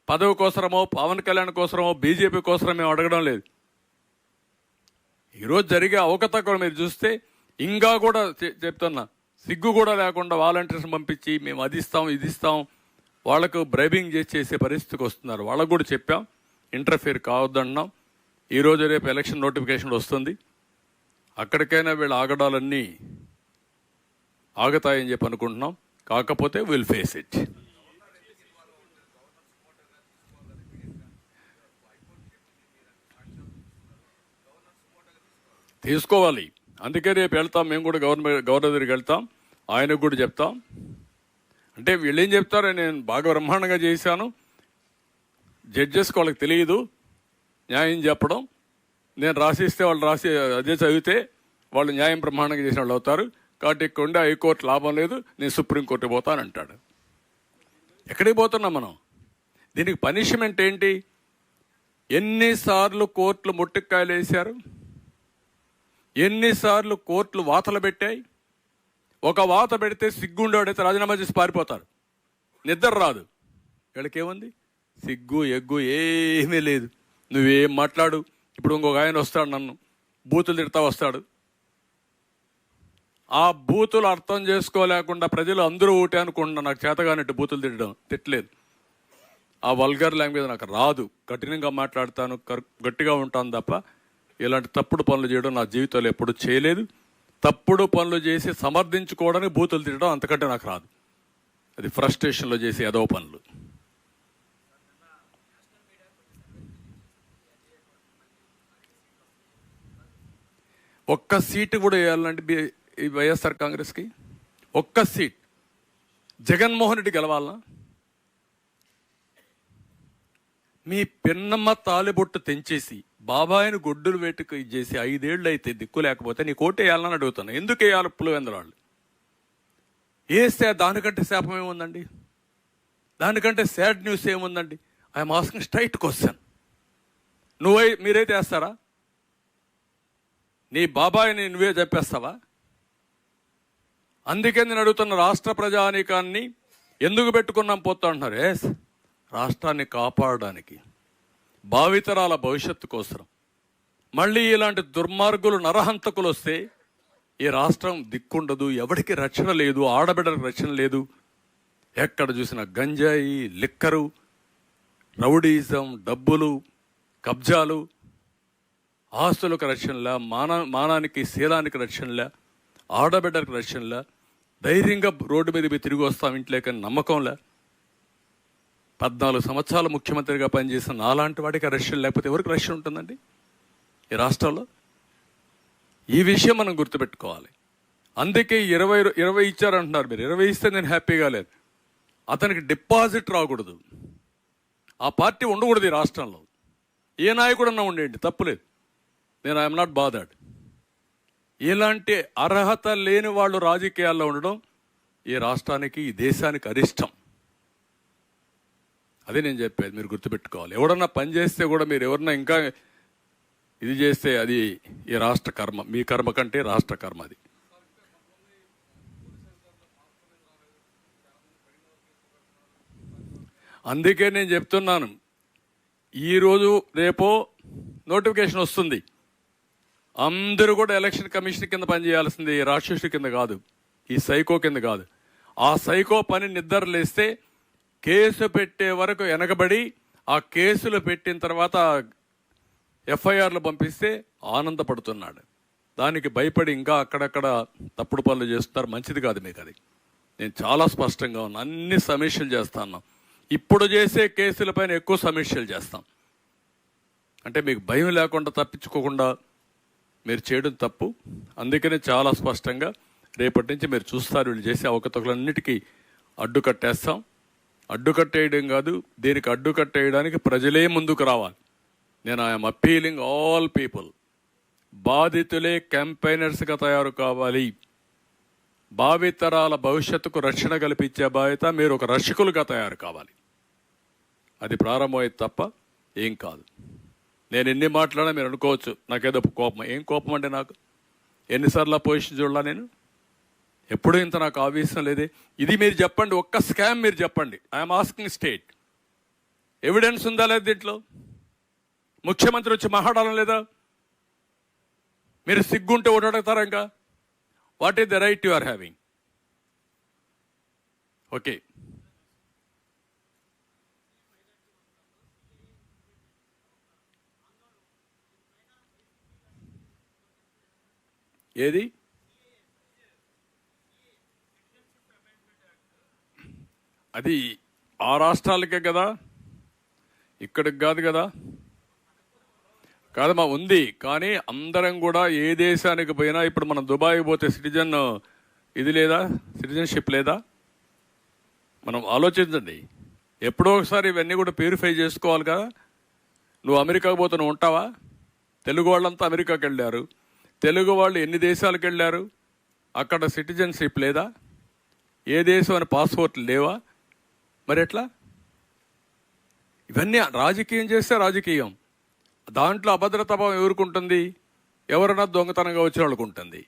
పదవి కోసమో పవన్ కళ్యాణ్ కోసమో బీజేపీ కోసమో మేము అడగడం లేదు. ఈరోజు జరిగే అవకతవకలు మీరు చూస్తే ఇంకా కూడా చెప్తున్నా, సిగ్గు కూడా లేకుండా వాలంటీర్స్ పంపించి మేము అది ఇస్తాం ఇది ఇస్తాం వాళ్ళకు బ్రైబింగ్ చేసే పరిస్థితికి వస్తున్నారు. వాళ్ళకు కూడా చెప్పాం, ఇంటర్ఫియర్ కావద్దన్నాం. ఈరోజు రేపు ఎలక్షన్ నోటిఫికేషన్ వస్తుంది, అక్కడికైనా వీళ్ళ ఆగడాలన్నీ ఆగతాయని చెప్పి అనుకుంటున్నాం. కాకపోతే విల్ ఫేస్ ఇట్. తీసుకోవాలి. అందుకే రేపు వెళ్తాం, మేము కూడా గవర్నర్ దగ్గరికి వెళ్తాం, ఆయనకు కూడా చెప్తాం. అంటే వీళ్ళు ఏం చెప్తారో, నేను బాగా బ్రహ్మాండంగా చేశాను, జడ్జెస్కి వాళ్ళకి తెలియదు న్యాయం చెప్పడం, నేను రాసిస్తే వాళ్ళు రాసి అదే చదివితే వాళ్ళు న్యాయం బ్రహ్మాండంగా చేసిన వాళ్ళు అవుతారు, కాబట్టి ఇక్కడ ఉండే హైకోర్టు లాభం లేదు, నేను సుప్రీంకోర్టుకి పోతానంటాడు. ఎక్కడికి పోతున్నాం మనం? దీనికి పనిష్మెంట్ ఏంటి? ఎన్నిసార్లు కోర్టులు ముట్టికాయలు వేశారు, ఎన్నిసార్లు కోర్టులు వాతలు పెట్టాయి. ఒక వాత పెడితే సిగ్గుండేవాడైతే రాజీనామా చేసి పారిపోతారు, నిద్ర రాదు. వీళ్ళకేముంది? సిగ్గు ఎగ్గు ఏమీ లేదు. నువ్వేం మాట్లాడు. ఇప్పుడు ఇంకొక ఆయన వస్తాడు, నన్ను బూతులు తిడతా వస్తాడు. ఆ బూతులు అర్థం చేసుకోలేకుండా ప్రజలు అందరూ ఊటే అనుకుంటున్నా, నాకు చేతగానట్టు బూతులు తిట్టలేదు. ఆ వల్గర్ లాంగ్వేజ్ నాకు రాదు, కఠినంగా మాట్లాడతాను, గట్టిగా ఉంటాను తప్ప ఇలాంటి తప్పుడు పనులు చేయడం నా జీవితంలో ఎప్పుడు చేయలేదు. తప్పుడు పనులు చేసి సమర్థించుకోవడానికి బూతులు తిట్టడం అంతకంటే నాకు రాదు. అది ఫ్రస్ట్రేషన్లో చేసే ఏదో పనులు. ఒక్క సీటు కూడా వేయాలంటే ఈ వైఎస్ఆర్ కాంగ్రెస్కి ఒక్క సీట్ జగన్మోహన్ రెడ్డి గెలవాలనా? మీ పిన్నమ్మ తాలిబొట్టు తెంచేసి బాబాయిని గొడ్డులు వేటుకు చేసి 5 ఏళ్ళు అయితే దిక్కు లేకపోతే నీ కోట వేయాలని అడుగుతాను. ఎందుకు వేయాలి? పులివెందులాళ్ళు వేస్తే దానికంటే శాపం ఏముందండి? దానికంటే సాడ్ న్యూస్ ఏముందండి? I'm asking straight question. మీరైతే వేస్తారా? నీ బాబాయిని నువ్వే చెప్పేస్తావా? అందుకే నేను అడుగుతున్న రాష్ట్ర ప్రజానీకాన్ని ఎందుకు పెట్టుకున్నాం పోతా అంటున్నారు. రాష్ట్రాన్ని కాపాడడానికి, భావితరాల భవిష్యత్తు కోసం. మళ్ళీ ఇలాంటి దుర్మార్గులు నరహంతకులు వస్తే ఈ రాష్ట్రం దిక్కుండదు, ఎవరికి రక్షణ లేదు, ఆడబిడ్డలకు రక్షణ లేదు. ఎక్కడ చూసినా గంజాయి, లిక్కరు, రౌడీజం, డబ్బులు, కబ్జాలు, ఆస్తులకు రక్షణలా, మానానికి శీలానికి రక్షణలా, ఆడబిడ్డలకు రక్షణలా, ధైర్యంగా రోడ్డు మీద తిరిగి వస్తాం ఇంట్లోకని నమ్మకంలా. 14 సంవత్సరాలు ముఖ్యమంత్రిగా పనిచేసిన నాలాంటి వాడికి రక్షణ లేకపోతే ఎవరికి రక్షణ ఉంటుందండి ఈ రాష్ట్రంలో? ఈ విషయం మనం గుర్తుపెట్టుకోవాలి. అందుకే 20 ఇచ్చారంటున్నారు మీరు. 20 ఇస్తే నేను హ్యాపీగా లేదు. అతనికి డిపాజిట్ రాకూడదు, ఆ పార్టీ ఉండకూడదు ఈ రాష్ట్రంలో. ఏ నాయకుడన్నా ఉండేయండి, తప్పులేదు, నేను ఐఎమ్ నాట్ బాదర్డ్. ఇలాంటి అర్హత లేని వాళ్ళు రాజకీయాల్లో ఉండడం ఈ రాష్ట్రానికి, ఈ దేశానికి అరిష్టం. అదే నేను చెప్పేది, మీరు గుర్తుపెట్టుకోవాలి. ఎవడన్నా పని చేస్తే కూడా మీరు ఎవరన్నా ఇంకా ఇది చేస్తే అది ఈ రాష్ట్ర కర్మ, మీ కర్మ కంటే రాష్ట్ర కర్మ అది. అందుకే నేను చెప్తున్నాను, ఈరోజు రేపో నోటిఫికేషన్ వస్తుంది. అందరూ కూడా ఎలక్షన్ కమిషన్ కింద పనిచేయాల్సింది, ఈ రాక్షసుడి కింద కాదు, ఈ సైకో కింద కాదు. ఆ సైకో పని నిద్రలేస్తే కేసు పెట్టే వరకు వెనకబడి, ఆ కేసులు పెట్టిన తర్వాత ఎఫ్ఐఆర్లు పంపిస్తే ఆనందపడుతున్నాడు. దానికి భయపడి ఇంకా అక్కడక్కడ తప్పుడు పనులు చేస్తున్నారు. మంచిది కాదు మీకు అది. నేను చాలా స్పష్టంగా ఉన్నా, అన్ని సమీక్షలు చేస్తాను. ఇప్పుడు చేసే కేసులపైన ఎక్కువ సమీక్షలు చేస్తాం. అంటే మీకు భయం లేకుండా తప్పించుకోకుండా మీరు చేయడం తప్పు. అందుకనే చాలా స్పష్టంగా రేపటి నుంచి మీరు చూస్తారు, వీళ్ళు చేసే అవకతవకలన్నిటికీ అడ్డుకట్టేస్తాం. అడ్డుకట్టేయడం కాదు, దీనికి అడ్డుకట్టేయడానికి ప్రజలే ముందుకు రావాలి. నేను ఐఎమ్ అపీలింగ్ ఆల్ పీపుల్, బాధితులే క్యాంపెయినర్స్గా తయారు కావాలి. భావితరాల భవిష్యత్తుకు రక్షణ కల్పించే బాధ్యత మీరు ఒక రక్షకులుగా తయారు కావాలి. అది ప్రారంభమైంది తప్ప ఏం కాదు. నేను ఎన్ని మాట్లాడినా మీరు అనుకోవచ్చు నాకేదో కోపం. ఏం కోపం అంటే నాకు ఎన్నిసార్లు పొజిషన్ చూడాల, నేను ఎప్పుడూ ఇంత నాకు ఆవేశం లేదే. ఇది మీరు చెప్పండి, ఒక్క స్కామ్ మీరు చెప్పండి. ఐఎమ్ ఆస్కింగ్ స్టేట్, ఎవిడెన్స్ ఉందా లేదా దీంట్లో? ముఖ్యమంత్రి వచ్చి మాట్లాడాలని లేదా? మీరు సిగ్గుంటే ఒకటి అడుగుతారా ఇంకా? What is the right you are having? Okay, ఏది అది ఆ రాష్ట్రాలకే కదా, ఇక్కడికి కాదు కదా. కాదమ్మా, ఉంది. కానీ అందరం కూడా ఏ దేశానికి పోయినా, ఇప్పుడు మనం దుబాయ్ పోతే సిటిజన్ ఇది లేదా, సిటిజన్షిప్ లేదా? మనం ఆలోచించండి. ఎప్పుడో ఒకసారి ఇవన్నీ కూడా ప్యూరిఫై చేసుకోవాలి కదా. నువ్వు అమెరికాకు పోతే నువ్వు ఉంటావా? తెలుగు వాళ్ళంతా అమెరికాకి వెళ్ళారు. తెలుగు వాళ్ళు ఎన్ని దేశాలకు వెళ్ళారు? అక్కడ సిటిజన్షిప్ లేదా? ఏ దేశం అని పాస్పోర్ట్లు లేవా? మరి ఎట్లా? ఇవన్నీ రాజకీయం చేస్తే రాజకీయం. దాంట్లో అభద్రతాభావం ఎవరుకుంటుంది? ఎవరైనా దొంగతనంగా వచ్చిన వాళ్ళకు ఉంటుంది.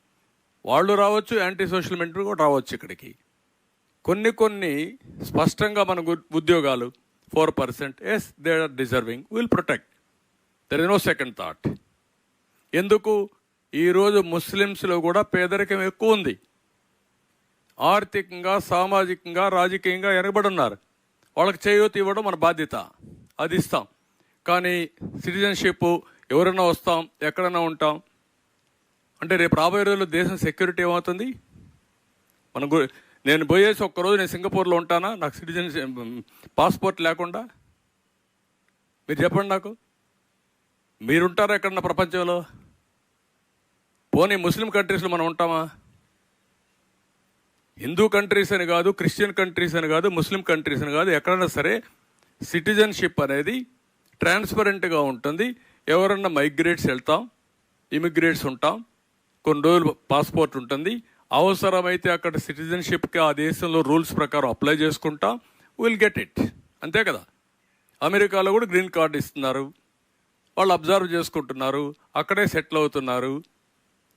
వాళ్ళు రావచ్చు, యాంటీ సోషల్ మెంటర్ కూడా రావచ్చు ఇక్కడికి. కొన్ని స్పష్టంగా మన ఉద్యోగాలు 4%, yes they are deserving, will protect, there is no second thought. ఎందుకు? ఈరోజు ముస్లిమ్స్లో కూడా పేదరికం ఎక్కువ ఉంది. ఆర్థికంగా, సామాజికంగా, రాజకీయంగా వెనకబడి ఉన్నారు. వాళ్ళకి చేయూత ఇవ్వడం మన బాధ్యత, అది ఇస్తాం. కానీ సిటిజన్షిప్ ఎవరైనా వస్తాం, ఎక్కడైనా ఉంటాం అంటే రేపు రాబోయే రోజుల్లో దేశం సెక్యూరిటీ ఏమవుతుంది? నేను పోయేసి ఒక్కరోజు నేను సింగపూర్లో ఉంటానా నాకు సిటిజన్షిప్ పాస్పోర్ట్ లేకుండా? మీరు చెప్పండి నాకు. మీరుంటారా ఎక్కడన్నా ప్రపంచంలో? పోనీ ముస్లిం కంట్రీస్లో మనం ఉంటామా? హిందూ కంట్రీస్ అని కాదు, క్రిస్టియన్ కంట్రీస్ అని కాదు, ముస్లిం కంట్రీస్ అని కాదు, ఎక్కడైనా సరే సిటిజన్షిప్ అనేది ట్రాన్స్పరెంట్గా ఉంటుంది. ఎవరన్నా మైగ్రేట్స్ వెళ్తాం, ఇమిగ్రేట్స్ ఉంటాం, కొన్ని రోజులు పాస్పోర్ట్ ఉంటుంది. అవసరమైతే అక్కడ సిటిజన్షిప్కి ఆ దేశంలో రూల్స్ ప్రకారం అప్లై చేసుకుంటాం, విల్ గెట్ ఇట్. అంతే కదా. అమెరికాలో కూడా గ్రీన్ కార్డు ఇస్తున్నారు, వాళ్ళు అబ్జర్వ్ చేసుకుంటున్నారు, అక్కడే సెటిల్ అవుతున్నారు.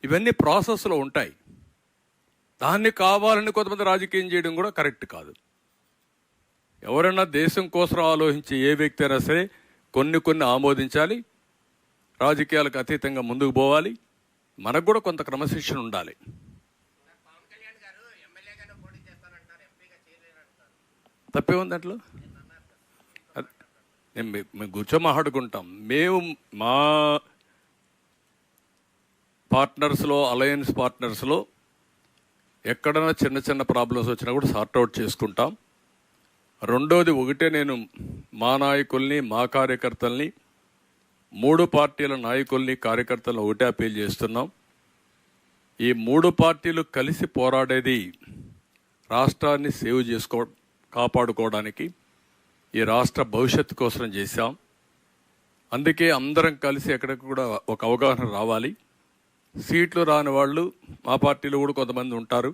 ఇవన్నీ ప్రాసెస్లో ఉంటాయి. దాన్ని కావాలని కొంతమంది రాజకీయం చేయడం కూడా కరెక్ట్ కాదు. ఎవరైనా దేశం కోసం ఆలోచించి ఏ వ్యక్తి అయినా సరే కొన్ని ఆమోదించాలి, రాజకీయాలకు అతీతంగా ముందుకు పోవాలి. మనకు కూడా కొంత క్రమశిక్షణ ఉండాలి. పవన్ కళ్యాణ్ గారు ఎమ్మెల్యేగానే పోటీ చేస్తానంటారు, ఎంపీగా చేయలేనంటారు. తప్పే ఉంది అట్లా. మేము కూర్చో మాట్లాడుకుంటాం. మేము మా పార్ట్నర్స్లో, అలయన్స్ పార్ట్నర్స్లో ఎక్కడైనా చిన్న ప్రాబ్లమ్స్ వచ్చినా కూడా సార్ట్అవుట్ చేసుకుంటాం. రెండోది, ఒకటే, నేను మా నాయకుల్ని, మా కార్యకర్తల్ని, 3 పార్టీల నాయకుల్ని, కార్యకర్తలను ఒకటే అపీల్ చేస్తున్నాం. ఈ 3 పార్టీలు కలిసి పోరాడేది రాష్ట్రాన్ని సేవ్ కాపాడుకోవడానికి, ఈ రాష్ట్ర భవిష్యత్తు కోసం చేశాం. అందుకే అందరం కలిసి ఎక్కడికి కూడా ఒక అవగాహన రావాలి. సీట్లు రాని వాళ్ళు మా పార్టీలో కూడా కొంతమంది ఉంటారు.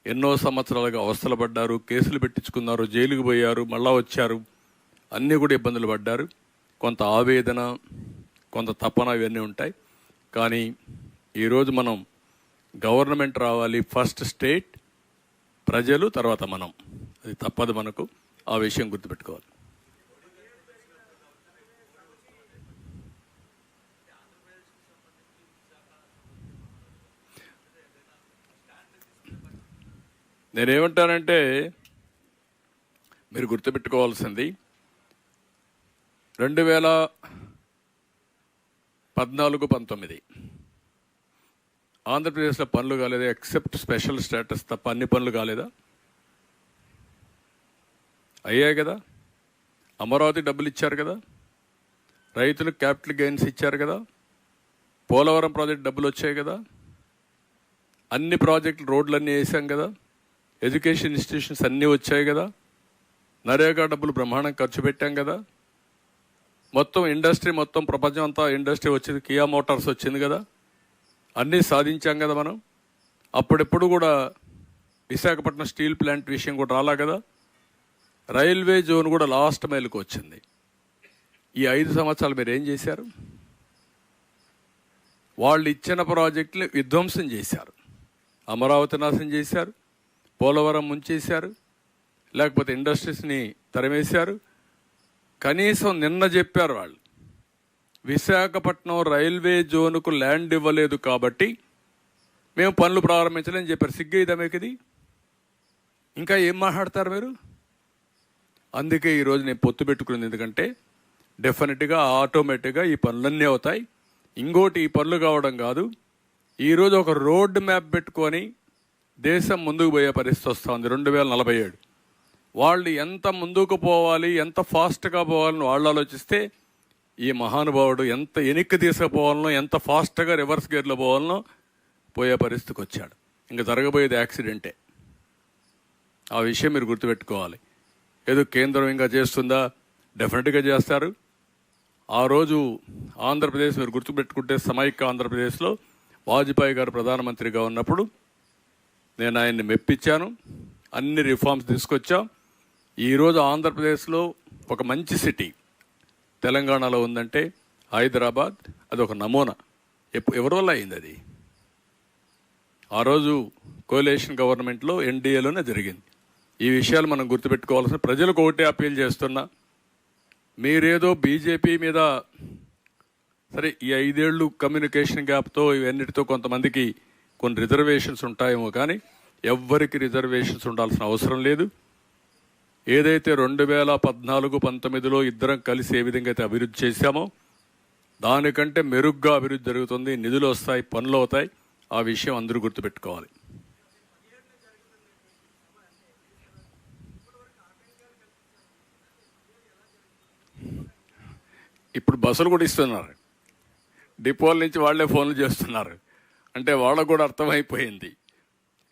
ఎన్నో సంవత్సరాలుగా అవస్థలు పడ్డారు, కేసులు పెట్టించుకున్నారు, జైలుకు పోయారు, మళ్ళా వచ్చారు, అన్నీ కూడా ఇబ్బందులు పడ్డారు. కొంత ఆవేదన, కొంత తపన, ఇవన్నీ ఉంటాయి. కానీ ఈరోజు మనం గవర్నమెంట్ రావాలి, ఫస్ట్ స్టేట్, ప్రజలు, తర్వాత మనం. అది తప్పదు మనకు. ఆ విషయం గుర్తుపెట్టుకోవాలి. నేనేమంటానంటే, మీరు గుర్తుపెట్టుకోవాల్సింది 2014-19 ఆంధ్రప్రదేశ్లో పనులు కాలేదా? ఎక్సెప్ట్ స్పెషల్ స్టేటస్ తప్ప అన్ని పనులు కాలేదా? అయ్యాయి కదా. అమరావతి డబ్బులు ఇచ్చారు కదా, రైతులకు క్యాపిటల్ గెయిన్స్ ఇచ్చారు కదా, పోలవరం ప్రాజెక్ట్ డబ్బులు వచ్చాయి కదా, అన్ని ప్రాజెక్టులు రోడ్లన్నీ వేసాం కదా, ఎడ్యుకేషన్ ఇన్స్టిట్యూషన్స్ అన్నీ వచ్చాయి కదా, నరేగా డబ్బులు బ్రహ్మాండం ఖర్చు పెట్టాం కదా, మొత్తం ఇండస్ట్రీ, మొత్తం ప్రపంచం అంతా ఇండస్ట్రీ వచ్చింది, కియా మోటార్స్ వచ్చింది కదా, అన్నీ సాధించాం కదా మనం. అప్పుడెప్పుడు కూడా విశాఖపట్నం స్టీల్ ప్లాంట్ విషయం కూడా రాలా కదా. రైల్వే జోన్ కూడా లాస్ట్ మైల్కి వచ్చింది. ఈ 5 సంవత్సరాలు మీరు ఏం చేశారు? వాళ్ళు ఇచ్చిన ప్రాజెక్టులు విధ్వంసం చేశారు. అమరావతి నాశనం చేశారు, పోలవరం ముంచేశారు, లేకపోతే ఇండస్ట్రీస్ని తరిమేశారు. కనీసం నిన్న చెప్పారు వాళ్ళు, విశాఖపట్నం రైల్వే జోన్కు ల్యాండ్ ఇవ్వలేదు కాబట్టి మేము పనులు ప్రారంభించలేని చెప్పారు. సిగ్గేదా మీకు ఇది? ఇంకా ఏం మాట్లాడతారు మీరు? అందుకే ఈరోజు నేను పొత్తు పెట్టుకున్నది. ఎందుకంటే డెఫినెట్గా ఆటోమేటిక్గా ఈ పనులన్నీ అవుతాయి. ఇంకోటి, ఈ పనులు కావడం కాదు, ఈరోజు ఒక రోడ్ మ్యాప్ పెట్టుకొని దేశం ముందుకు పోయే పరిస్థితి వస్తుంది. 2047 వాళ్ళు ఎంత ముందుకు పోవాలి, ఎంత ఫాస్ట్గా పోవాలని వాళ్ళు ఆలోచిస్తే, ఈ మహానుభావుడు ఎంత ఎనిక్కి తీసుకుపోవాలనో, ఎంత ఫాస్ట్గా రివర్స్ గేర్లో పోవాలనో పోయే పరిస్థితికి వచ్చాడు. ఇంకా జరగబోయేది యాక్సిడెంటే. ఆ విషయం మీరు గుర్తుపెట్టుకోవాలి. ఏదో కేంద్రం ఇంకా చేస్తుందా? డెఫినెట్గా చేస్తారు. ఆ రోజు ఆంధ్రప్రదేశ్ మీరు గుర్తుపెట్టుకుంటే, సమైక్య ఆంధ్రప్రదేశ్లో వాజ్పేయి గారు ప్రధానమంత్రిగా ఉన్నప్పుడు నేను ఆయన్ని మెప్పించాను, అన్ని రిఫార్మ్స్ తీసుకొచ్చాం. ఈరోజు ఆంధ్రప్రదేశ్లో ఒక మంచి సిటీ తెలంగాణలో ఉందంటే హైదరాబాద్, అది ఒక నమూనా. ఎవరి వల్ల అయింది అది? ఆ రోజు కోalition గవర్నమెంట్లో ఎన్డీఏలోనే జరిగింది. ఈ విషయాలు మనం గుర్తుపెట్టుకోవాల్సిన, ప్రజలకు ఒకటే అప్పీల్ చేస్తున్నా, మీరేదో బీజేపీ మీద, సరే ఈ 5 ఏళ్ళు కమ్యూనికేషన్ గ్యాప్తో ఇవన్నిటితో కొంతమందికి కొన్ని రిజర్వేషన్స్ ఉంటాయేమో, కానీ ఎవ్వరికి రిజర్వేషన్స్ ఉండాల్సిన అవసరం లేదు. ఏదైతే 2014-19లో ఇద్దరం కలిసి ఏ విధంగా అయితే అభివృద్ధి చేశామో దానికంటే మెరుగ్గా అభివృద్ధి జరుగుతుంది. నిధులు వస్తాయి, పనులు అవుతాయి. ఆ విషయం అందరూ గుర్తుపెట్టుకోవాలి. ఇప్పుడు బస్సులు కూడా ఇస్తున్నారు, డిపోల నుంచి వాళ్లే ఫోన్లు చేస్తున్నారు. అంటే వాళ్ళకు కూడా అర్థమైపోయింది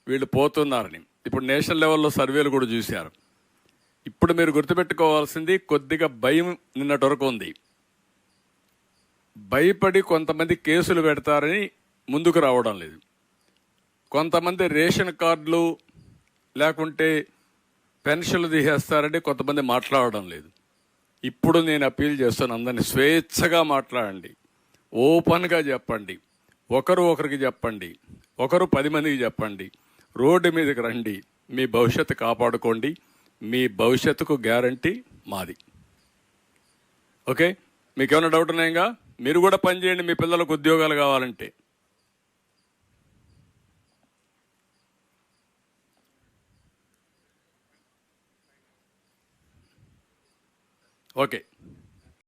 వీళ్ళు పోతున్నారని. ఇప్పుడు నేషనల్ లెవెల్లో సర్వేలు కూడా చూశారు. ఇప్పుడు మీరు గుర్తుపెట్టుకోవాల్సింది, కొద్దిగా భయం నిన్నటి వరకు ఉంది. భయపడి కొంతమంది కేసులు పెడతారని ముందుకు రావడం లేదు. కొంతమంది రేషన్ కార్డులు లేకుంటే పెన్షన్లు తీసేస్తారని కొంతమంది మాట్లాడడం లేదు. ఇప్పుడు నేను అప్పీల్ చేస్తాను, అందరినీ స్వేచ్ఛగా మాట్లాడండి, ఓపెన్గా చెప్పండి, ఒకరికి చెప్పండి, ఒకరు 10 మందికి చెప్పండి, రోడ్డు మీదకి రండి, మీ భవిష్యత్తు కాపాడుకోండి. మీ భవిష్యత్తుకు గ్యారంటీ మాది. ఓకే, మీకు ఏమైనా డౌట్ ఉన్నాయిగా? మీరు కూడా పనిచేయండి, మీ పిల్లలకు ఉద్యోగాలు కావాలంటే. ఓకే.